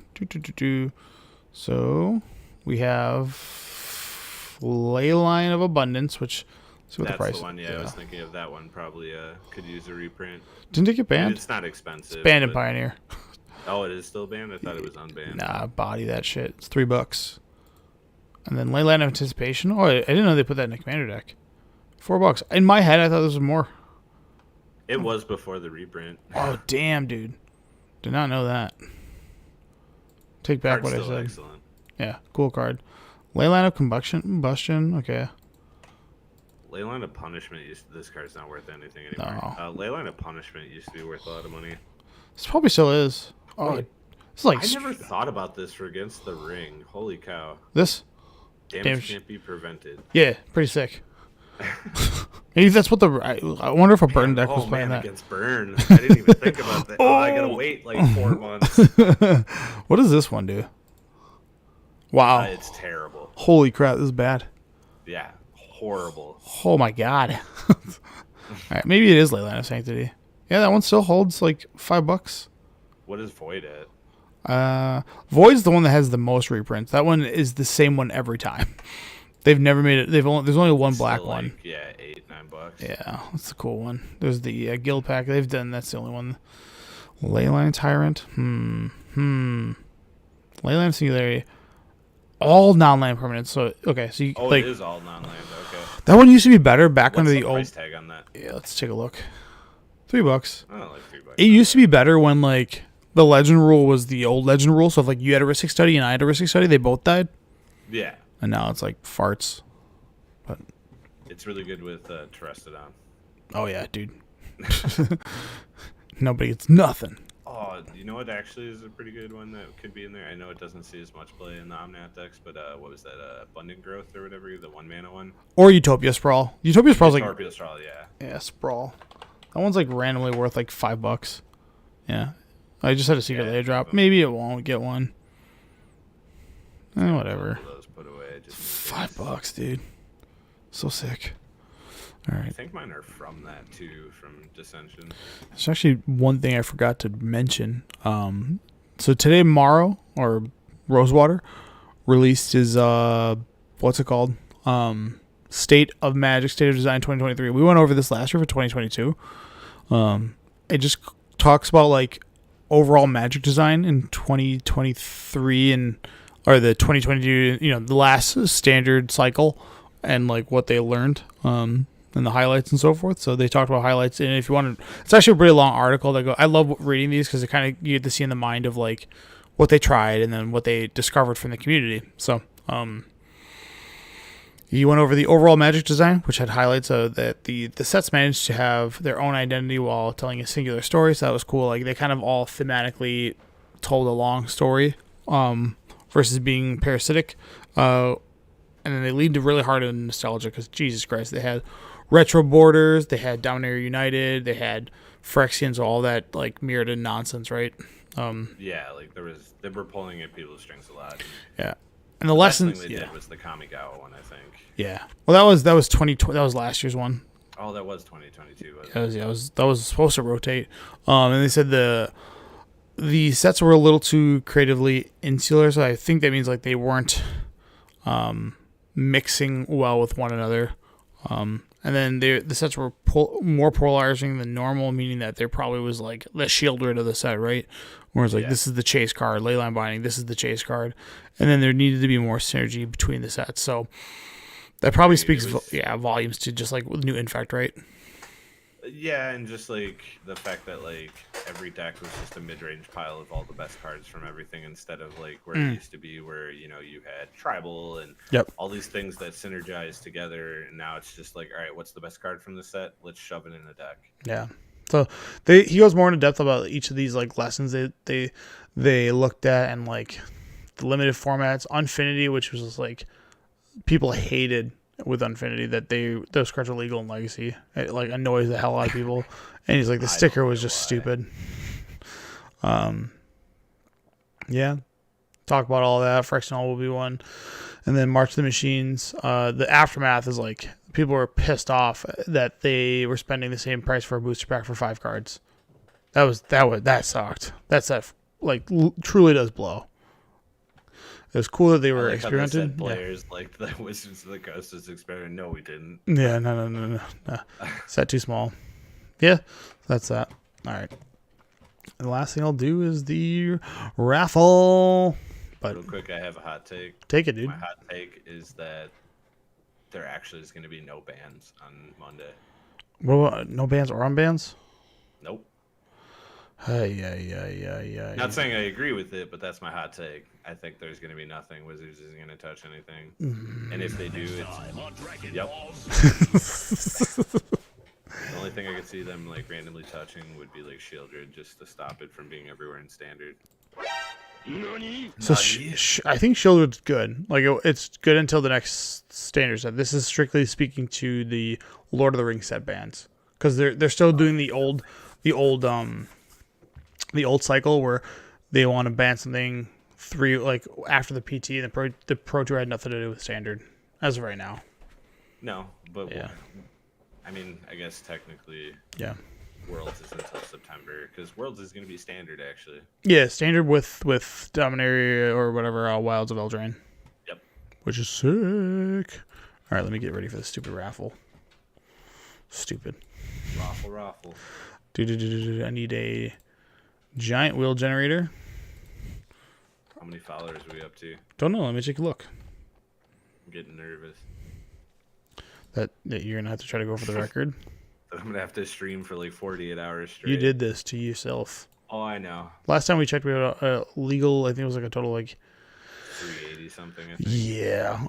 So we have Leyline of Abundance, which let's see what That's the price. the one. Yeah, I was thinking of that one. Probably could use a reprint. Didn't it get I mean, banned? it's not expensive. Banned in but- Pioneer. Oh, it is still banned. I thought it was unbanned. Nah, body that shit. It's $3. And then Leyline of Anticipation. Oh, I didn't know they put that in the Commander deck. $4. In my head, I thought this was more. It was before the reprint. Oh, damn, dude. Did not know that. Take back Card's what I still said. excellent. Yeah, cool card. Leyline of Combustion. Okay. Leyline of Punishment this card's not worth anything anymore. No. Leyline of Punishment used to be worth a lot of money. This probably still is. Oh, it's like I never thought about this for Against the Ring. Holy cow. this. Damage can't be prevented. Yeah, pretty sick. Maybe that's what I wonder if a burn deck was playing that. Against Burn. I didn't even think about that. Oh, I gotta wait like 4 months. What does this one do? Wow. It's terrible. Holy crap, this is bad. Yeah, horrible. Oh my god. All right, maybe it is Leyline of Sanctity. Yeah, that one still holds like $5. What is Void at? Void's the one that has the most reprints. That one is the same one every time. They've never made it. There's only one black Still, one. like, yeah, $8-9. Yeah, that's a cool one. There's the guild pack they've done. That's the only one. Leyline Tyrant. Leyline Singularity. All non-land permanents. So okay, so you It is all non-land. Okay. that one used to be better back What's under the the old. price tag on that? Yeah, let's take a look. $3. I don't like $3. It used to be better when like the legend rule was the old legend rule. So if like you had a Ristic Study and I had a Ristic Study, they both died. Yeah, And now it's like farts. But it's really good with Terrestodon. oh yeah, dude. Nobody gets nothing. Oh, you know what actually is a pretty good one that could be in there? I know it doesn't see as much play in the Omnath decks, but what was that? Abundant Growth or whatever, the 1-mana one? Or Utopia Sprawl. Utopia Sprawl's like Torpedo Straw, yeah. yeah, Sprawl. That one's like randomly worth like $5. Yeah. I just had a secret layer drop. Maybe it won't get one. Whatever. Those put away. Just $5, dude. So sick. All I right. think mine are from that too, from Dissension. There's actually one thing I forgot to mention. So today, Morrow or Rosewater released his what's it called? State of Magic, State of Design 2023. We went over this last year for 2022. It just talks about like overall Magic design in 2023 or the 2022, the last standard cycle, and like what they learned. And the highlights and so forth. So they talked about highlights, and if you want to, it's actually a pretty long article. I love reading these because it kind of you get to see in the mind of like what they tried and then what they discovered from the community. So you went over the overall Magic design, which had highlights of that the sets managed to have their own identity while telling a singular story. So that was cool. Like they kind of all thematically told a long story versus being parasitic. And then they leaned really hard on nostalgia because Jesus Christ, they had retro borders, they had Dominaria United, they had Phyrexians, all that like Mirrodin nonsense, right? Yeah, like they were pulling at people's strings a lot. Yeah, and the Last lessons. thing they Yeah, did was the Kamigawa one, I think. yeah. Well, that was 2020. That was last year's one. Oh, that was 2022. Wasn't it? That was supposed to rotate. And they said the sets were a little too creatively insular, so I think that means like they weren't mixing well with one another. And then the sets were more polarizing than normal, meaning that there probably was like the shield rid of the set, right? Whereas like this is the chase card, Leyline Binding, this is the chase card, and then there needed to be more synergy between the sets. So that probably speaks volumes to just like with new Infect, right? Yeah, and just like the fact that like every deck was just a mid-range pile of all the best cards from everything instead of like where it used to be where you had tribal and all these things that synergize together, and now it's just like, all right, what's the best card from the set? Let's shove it in the deck. Yeah. So he goes more into depth about each of these like lessons they looked at, and like the limited formats, Unfinity, which was just like people hated with Unfinity that those cards are legal in Legacy. It like annoys the hell out of people. And he's like, the sticker was just stupid. Yeah. Talk about all that. Phyrexian will be one. And then March of the Machines. The aftermath is like people were pissed off that they were spending the same price for a booster pack for 5 cards. That sucked. That set like truly does blow. It was cool that they were experimenting. Players like the Wizards of the Coast is experimenting. No, we didn't. Yeah, no. Set too small. Yeah, that's that. All right. And the last thing I'll do is the raffle. But real quick, I have a hot take. Take it, dude. My hot take is that there actually is going to be no bans on Monday. What about, no bans or unbans? Nope. Yeah. Not saying I agree with it, but that's my hot take. I think there's going to be nothing. Wizards isn't going to touch anything. And if they do, it's... Yep. The only thing I could see them like randomly touching would be like Shieldred, just to stop it from being everywhere in Standard. So I think Shieldred's good. Like it's good until the next Standard set. This is strictly speaking to the Lord of the Rings set bans, because they're still doing the old cycle where they want to ban something 3 like after the PT and the Pro Tour had nothing to do with standard as of right now. No, but Yeah. I mean, I guess technically Yeah. Worlds is until September because Worlds is going to be standard actually. Yeah, standard with Dominaria or whatever Wilds of Eldraine. Yep. Which is sick. All right, let me get ready for this stupid raffle. Stupid. Raffle. I need a giant wheel generator. How many followers are we up to? Don't know. Let me take a look. I'm getting nervous. That you're gonna have to try to go for the record. I'm gonna have to stream for like 48 hours straight. You did this to yourself. Oh, I know. Last time we checked, we had a legal. I think it was like a total like 380 something. I think. Yeah.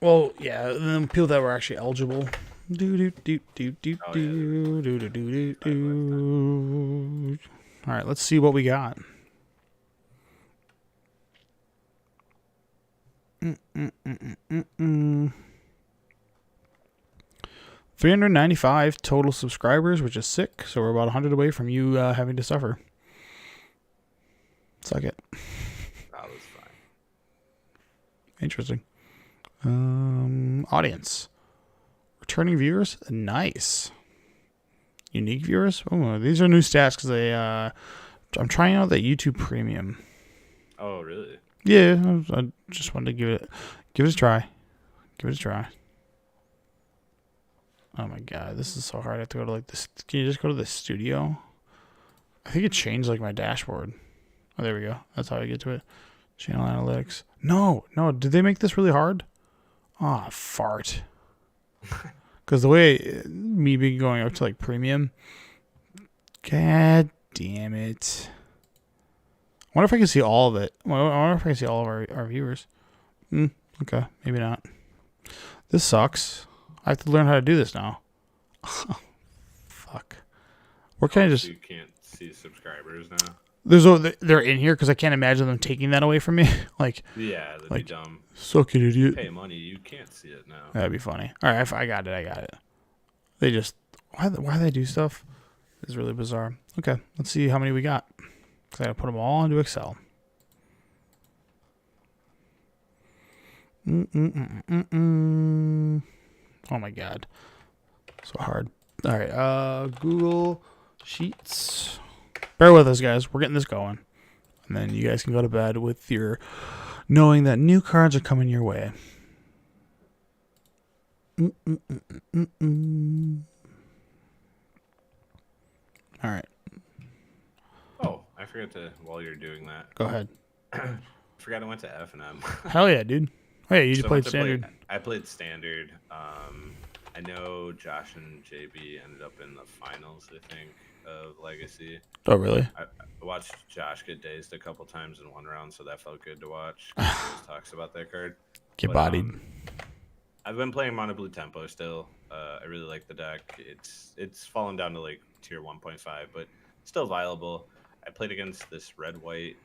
Well, yeah. And then people that were actually eligible. Do. All right. Let's see what we got. 395 total subscribers, which is sick. So we're about 100 away from you having to suffer. Suck it. That was fine. Interesting. Audience. Returning viewers? Nice. Unique viewers? Oh, these are new stats because I'm trying out that YouTube Premium. Oh, really? Yeah, I just wanted to give it a try. Give it a try. Oh my god, this is so hard. I have to go to like this. Can you just go to the studio? I think it changed like my dashboard. Oh, there we go. That's how I get to it. Channel analytics. No. Did they make this really hard? Ah, fart. Because the way me being going up to like premium. God damn it. I wonder if I can see all of it. I wonder if I can see all of our viewers. Okay, maybe not. This sucks. I have to learn how to do this now. Fuck. Where can I just... You can't see subscribers now? They're in here because I can't imagine them taking that away from me. Like, Yeah, that'd like, be dumb. suck it, idiot. Pay money, you can't see it now. That'd be funny. All right, I got it. They just... Why they do stuff? It's really bizarre. Okay, let's see how many we got. Because I got to put them all into Excel. Oh my god. So hard. All right, Google Sheets. Bear with us, guys. We're getting this going. And then you guys can go to bed with your knowing that new cards are coming your way. All right. Oh, I forgot to, while you're doing that, Go ahead. I forgot I went to F&M. Hell yeah, dude. Oh yeah, you just So I played went to standard. I played standard. I know Josh and JB ended up in the finals, I think, of Legacy. Oh really? I watched Josh get dazed a couple times in one round, so that felt good to watch. He always talks about that card. Get But, bodied. I've been playing Mono Blue Tempo still. I really like the deck. It's fallen down to like tier 1.5, but still viable. I played against this red-white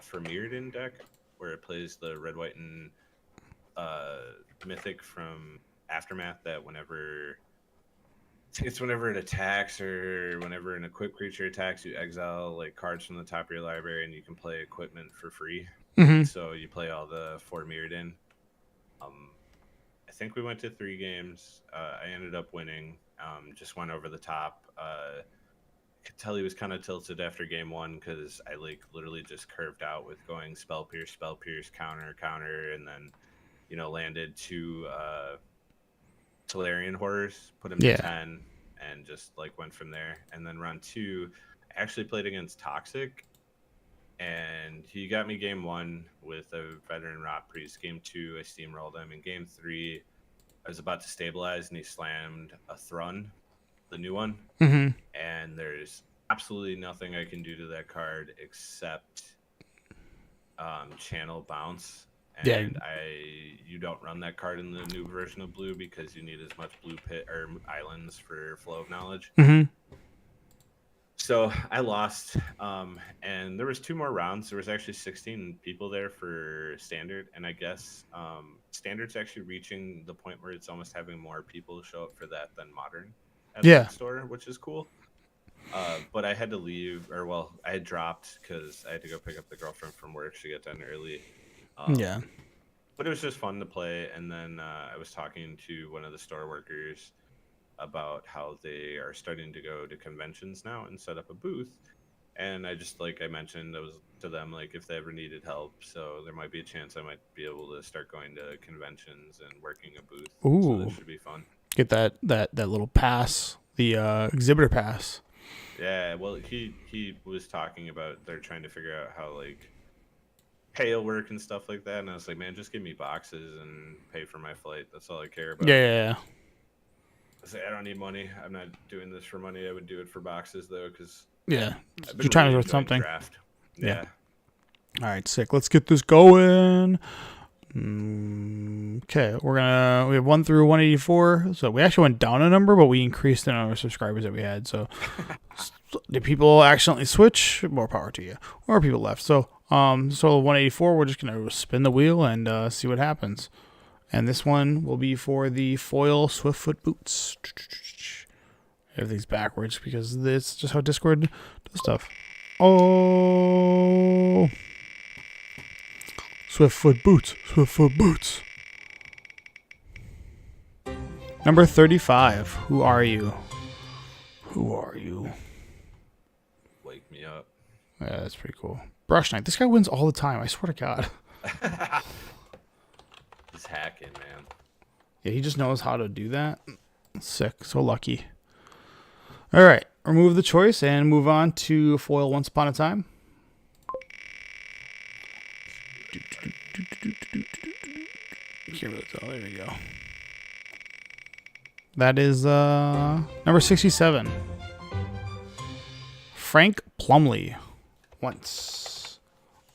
for Mirrodin deck where it plays the red-white and mythic from Aftermath that whenever it attacks or whenever an equipped creature attacks, you exile like cards from the top of your library and you can play equipment for free. Mm-hmm. So you play all the 4 Mirrodin. I think we went to 3 games. I ended up winning. Just went over the top. I could tell he was kind of tilted after game 1 because I literally just curved out with going spell pierce, counter, and then landed 2 Tolarian horrors, put him to 10, and just went from there. And then round 2, I actually played against Toxic. And he got me game 1 with a veteran Rot Priest. Game 2, I steamrolled him. In game 3, I was about to stabilize, and he slammed a Thrun, the new one. Mm-hmm. And there's absolutely nothing I can do to that card except channel bounce. And you don't run that card in the new version of Blue because you need as much blue pit or islands for Flow of Knowledge. Mm-hmm. So I lost, and there was 2 more rounds. There was actually 16 people there for standard, and I guess standard's actually reaching the point where it's almost having more people show up for that than modern at the store, which is cool. But I had to leave, or well, I had dropped because I had to go pick up the girlfriend from work. She got done early. Yeah. But it was just fun to play. And then I was talking to one of the store workers about how they are starting to go to conventions now and set up a booth. And I just, like I mentioned, those to them, like if they ever needed help. So there might be a chance I might be able to start going to conventions and working a booth. So Ooh. that should be fun. Get that little pass, the exhibitor pass. Yeah, well, he was talking about they're trying to figure out how like pay will work and stuff like that, and I was like, man, just give me boxes and pay for my flight. That's all I care about. Yeah. I say I don't need money. I'm not doing this for money. I would do it for boxes though, because Yeah. Your time is worth something. Draft. Yeah. All right, sick. Let's get this going. Okay, we have 1 through 184. So we actually went down a number, but we increased the number of subscribers that we had. So did people accidentally switch? More power to you. Or people left. So 184. We're just gonna spin the wheel and see what happens. And this one will be for the foil Swiftfoot boots. Everything's backwards because this is just how Discord does stuff. Oh. Swiftfoot boots. Swiftfoot boots. Number 35. Who are you? Who are you? Wake me up. Yeah, that's pretty cool. Brush Knight. This guy wins all the time. I swear to God. He's hacking, man. Yeah, he just knows how to do that. Sick. So lucky. All right. Remove the choice and move on to foil Once Upon a Time. Here we go. There we go. That is number 67. Frank Plumley. Once.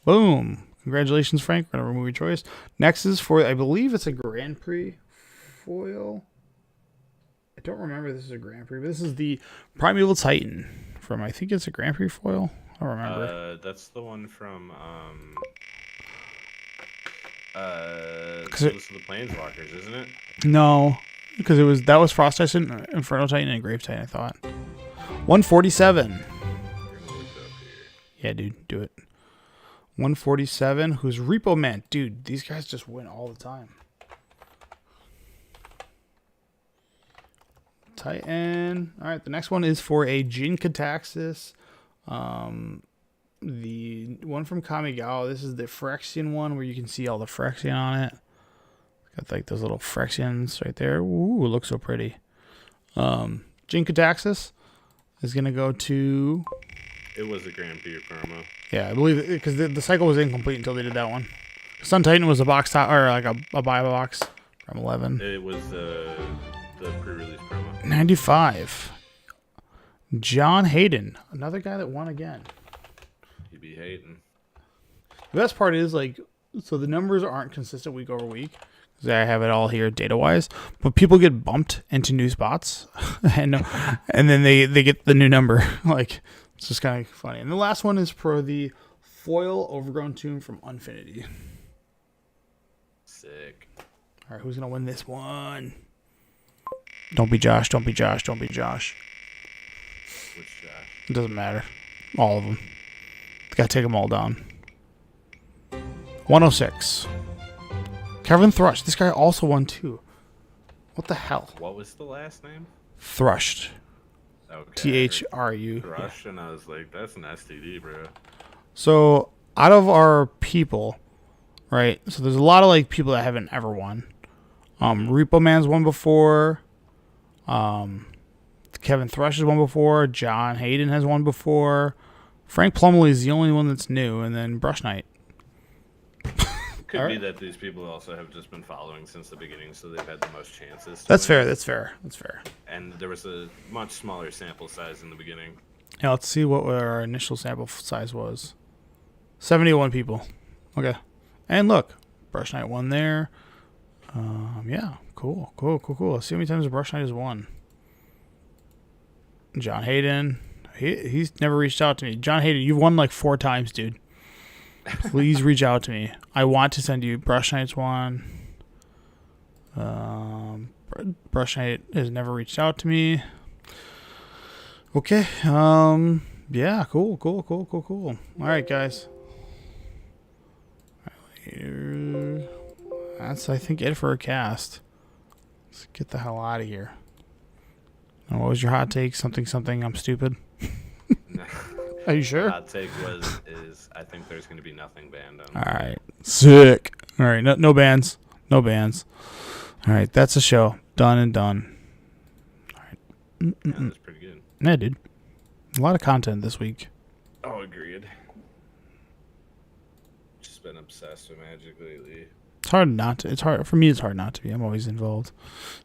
Boom. Congratulations, Frank. We're going to remove your choice. Next is for, I believe it's a Grand Prix foil. I don't remember if this is a Grand Prix, but this is the Primeval Titan from, I think it's a Grand Prix foil. I don't remember. That's the one from Cause Tales of the Planeswalkers, isn't it? No, because that was Frost Titan, Inferno Titan, and Grave Titan, I thought. 147. We're gonna look it up here. Yeah, dude, do it. 147, who's Repo Man. Dude, these guys just win all the time. Titan. All right, the next one is for a Jin Kataxis. The one from Kamigawa. This is the Phyrexian one where you can see all the Phyrexian on it. Got like those little Phyrexians right there. Ooh, it looks so pretty. Jin Kataxis is going to go to... It was a Grand Prix promo. Yeah, I believe because the cycle was incomplete until they did that one. Sun Titan was a box top, or like a buy box from 11. It was the pre-release promo. 95. John Hayden, another guy that won again. He be hating. The best part is like, so the numbers aren't consistent week over week. Because I have it all here data wise, but people get bumped into new spots, and then they get the new number. Like, it's just kind of funny. And the last one is for the foil Overgrown Tomb from Unfinity. Sick. All right, who's gonna win this one? Don't be Josh. Don't be Josh. Don't be Josh. Which It doesn't matter. All of them. Gotta take them all down. 106. Kevin Thrush. This guy also won too. What the hell? what was the last name? Thrushed. Okay. THRU. Rush, and I was like, that's an STD, bro. So out of our people, right? So there's a lot of like people that haven't ever won. Repo Man's won before. Kevin Thrush has won before. John Hayden has won before. Frank Plumley is the only one that's new, and then Brush Knight. Could All be right. that these people also have just been following since the beginning, so they've had the most chances. to That's win. fair. That's fair. That's fair. And there was a much smaller sample size in the beginning. Now let's see what our initial sample size was. 71 people. Okay. And look, Brush Knight won there. Yeah. Cool. Let's see how many times Brush Knight has won. John Hayden. He's never reached out to me. John Hayden, you've won like 4 times, dude. Please reach out to me. I want to send you Brush Knight's one. Brush Knight has never reached out to me. Okay. Yeah. Cool. All right, guys. That's, I think, it for a cast. Let's get the hell out of here. Now, what was your hot take? Something. I'm stupid. Are you sure? Hot take is I think there's going to be nothing banned on. All right. Sick. All right. No bans. No bans. All right. That's a show. Done and done. All right. Yeah, that's pretty good. Yeah, dude. A lot of content this week. Oh, agreed. Just been obsessed with Magic lately. It's hard not to. It's hard for me. It's hard not to be. I'm always involved.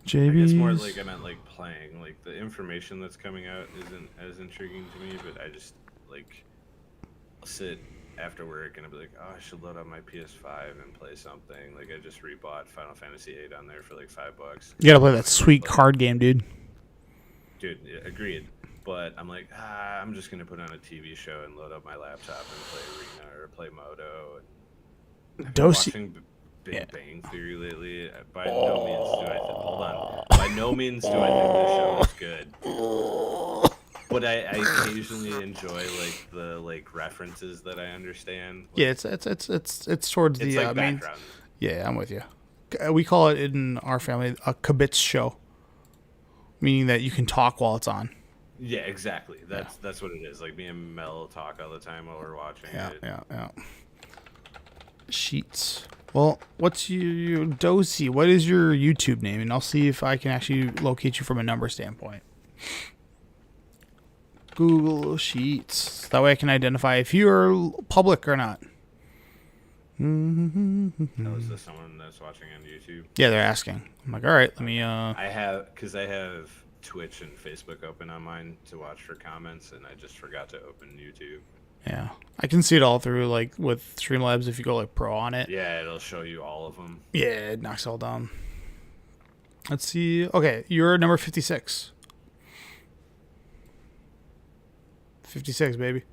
I guess more JB's. like I meant like playing. Like the information that's coming out isn't as intriguing to me, but I just like I'll sit after work and I'll be like, oh, I should load up my PS5 and play something. Like I just rebought Final Fantasy VIII on there for like $5. You gotta play that sweet card game, dude. Dude, yeah, agreed. But I'm like, I'm just gonna put on a TV show and load up my laptop and play Arena or play Moto. I've been Dosi. watching Big Bang Theory lately. By no means do I hold on. By no means do I think this show is good. But I occasionally enjoy like the like references that I understand. Like, Yeah, it's towards it's the like main. background. Yeah, I'm with you. We call it in our family a kibitz show, meaning that you can talk while it's on. Yeah, exactly. That's what it is. Like me and Mel talk all the time while we're watching it. Yeah. Sheets. Well, what's your Dosi? What is your YouTube name? And I'll see if I can actually locate you from a number standpoint. Google Sheets. That way I can identify if you're public or not. Oh, is this someone that's watching on YouTube? Yeah, they're asking. I'm like, all right, let me. I have Twitch and Facebook open on mine to watch for comments, and I just forgot to open YouTube. Yeah, I can see it all through, like with Streamlabs. If you go like pro on it, Yeah, it'll show you all of them. yeah, it knocks it all down. Let's see. Okay, you're number 56. 56, baby.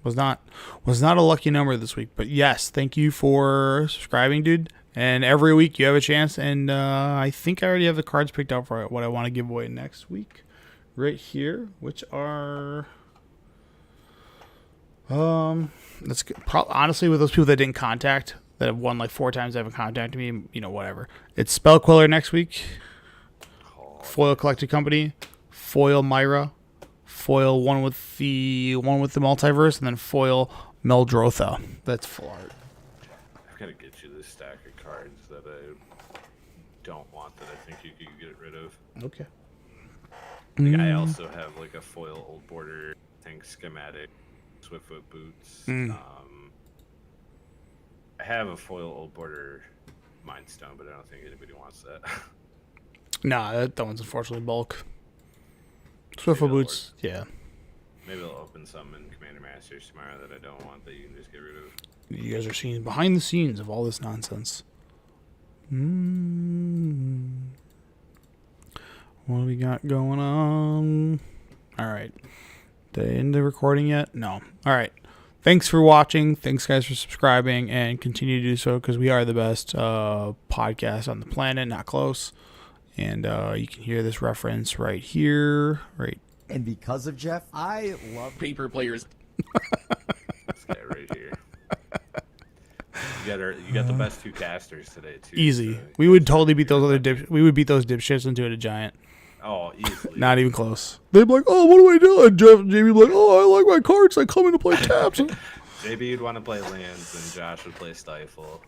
Was not a lucky number this week, but yes, thank you for subscribing, dude. And every week you have a chance, and I think I already have the cards picked out for what I want to give away next week, right here, which are. That's good. Honestly, with those people that didn't contact, that have won like 4 times, that haven't contacted me, you know, whatever. It's Spell Queller next week, Foil Collected Company, Foil Myra, Foil one with the multiverse, and then Foil Meldrotha. That's full art. I've got to get you this stack of cards that I don't want that I think you could get rid of. Okay. Like, I also have like a foil old border thing schematic, Swiftfoot boots. I have a foil old border Mind Stone, but I don't think anybody wants that. Nah, that one's unfortunately bulk. Swiftfoot boots, yeah. Maybe I'll open some in Commander Masters tomorrow that I don't want that you can just get rid of. You guys are seeing behind the scenes of all this nonsense. What do we got going on? All right. Did I end the recording yet? No. All right. Thanks for watching. Thanks, guys, for subscribing, and continue to do so because we are the best podcast on the planet, not close. And you can hear this reference right here, right. And because of Jeff, I love paper players. This guy right here. You got the best 2 casters today too. Easy. So We would totally beat those we would beat those dipshits into a giant. Oh, easily. Not even close. They'd be like, "Oh, what do I do?" And JB would be like, "Oh, I like my cards. I come in to play taps." JB would want to play lands, and Josh would play Stifle.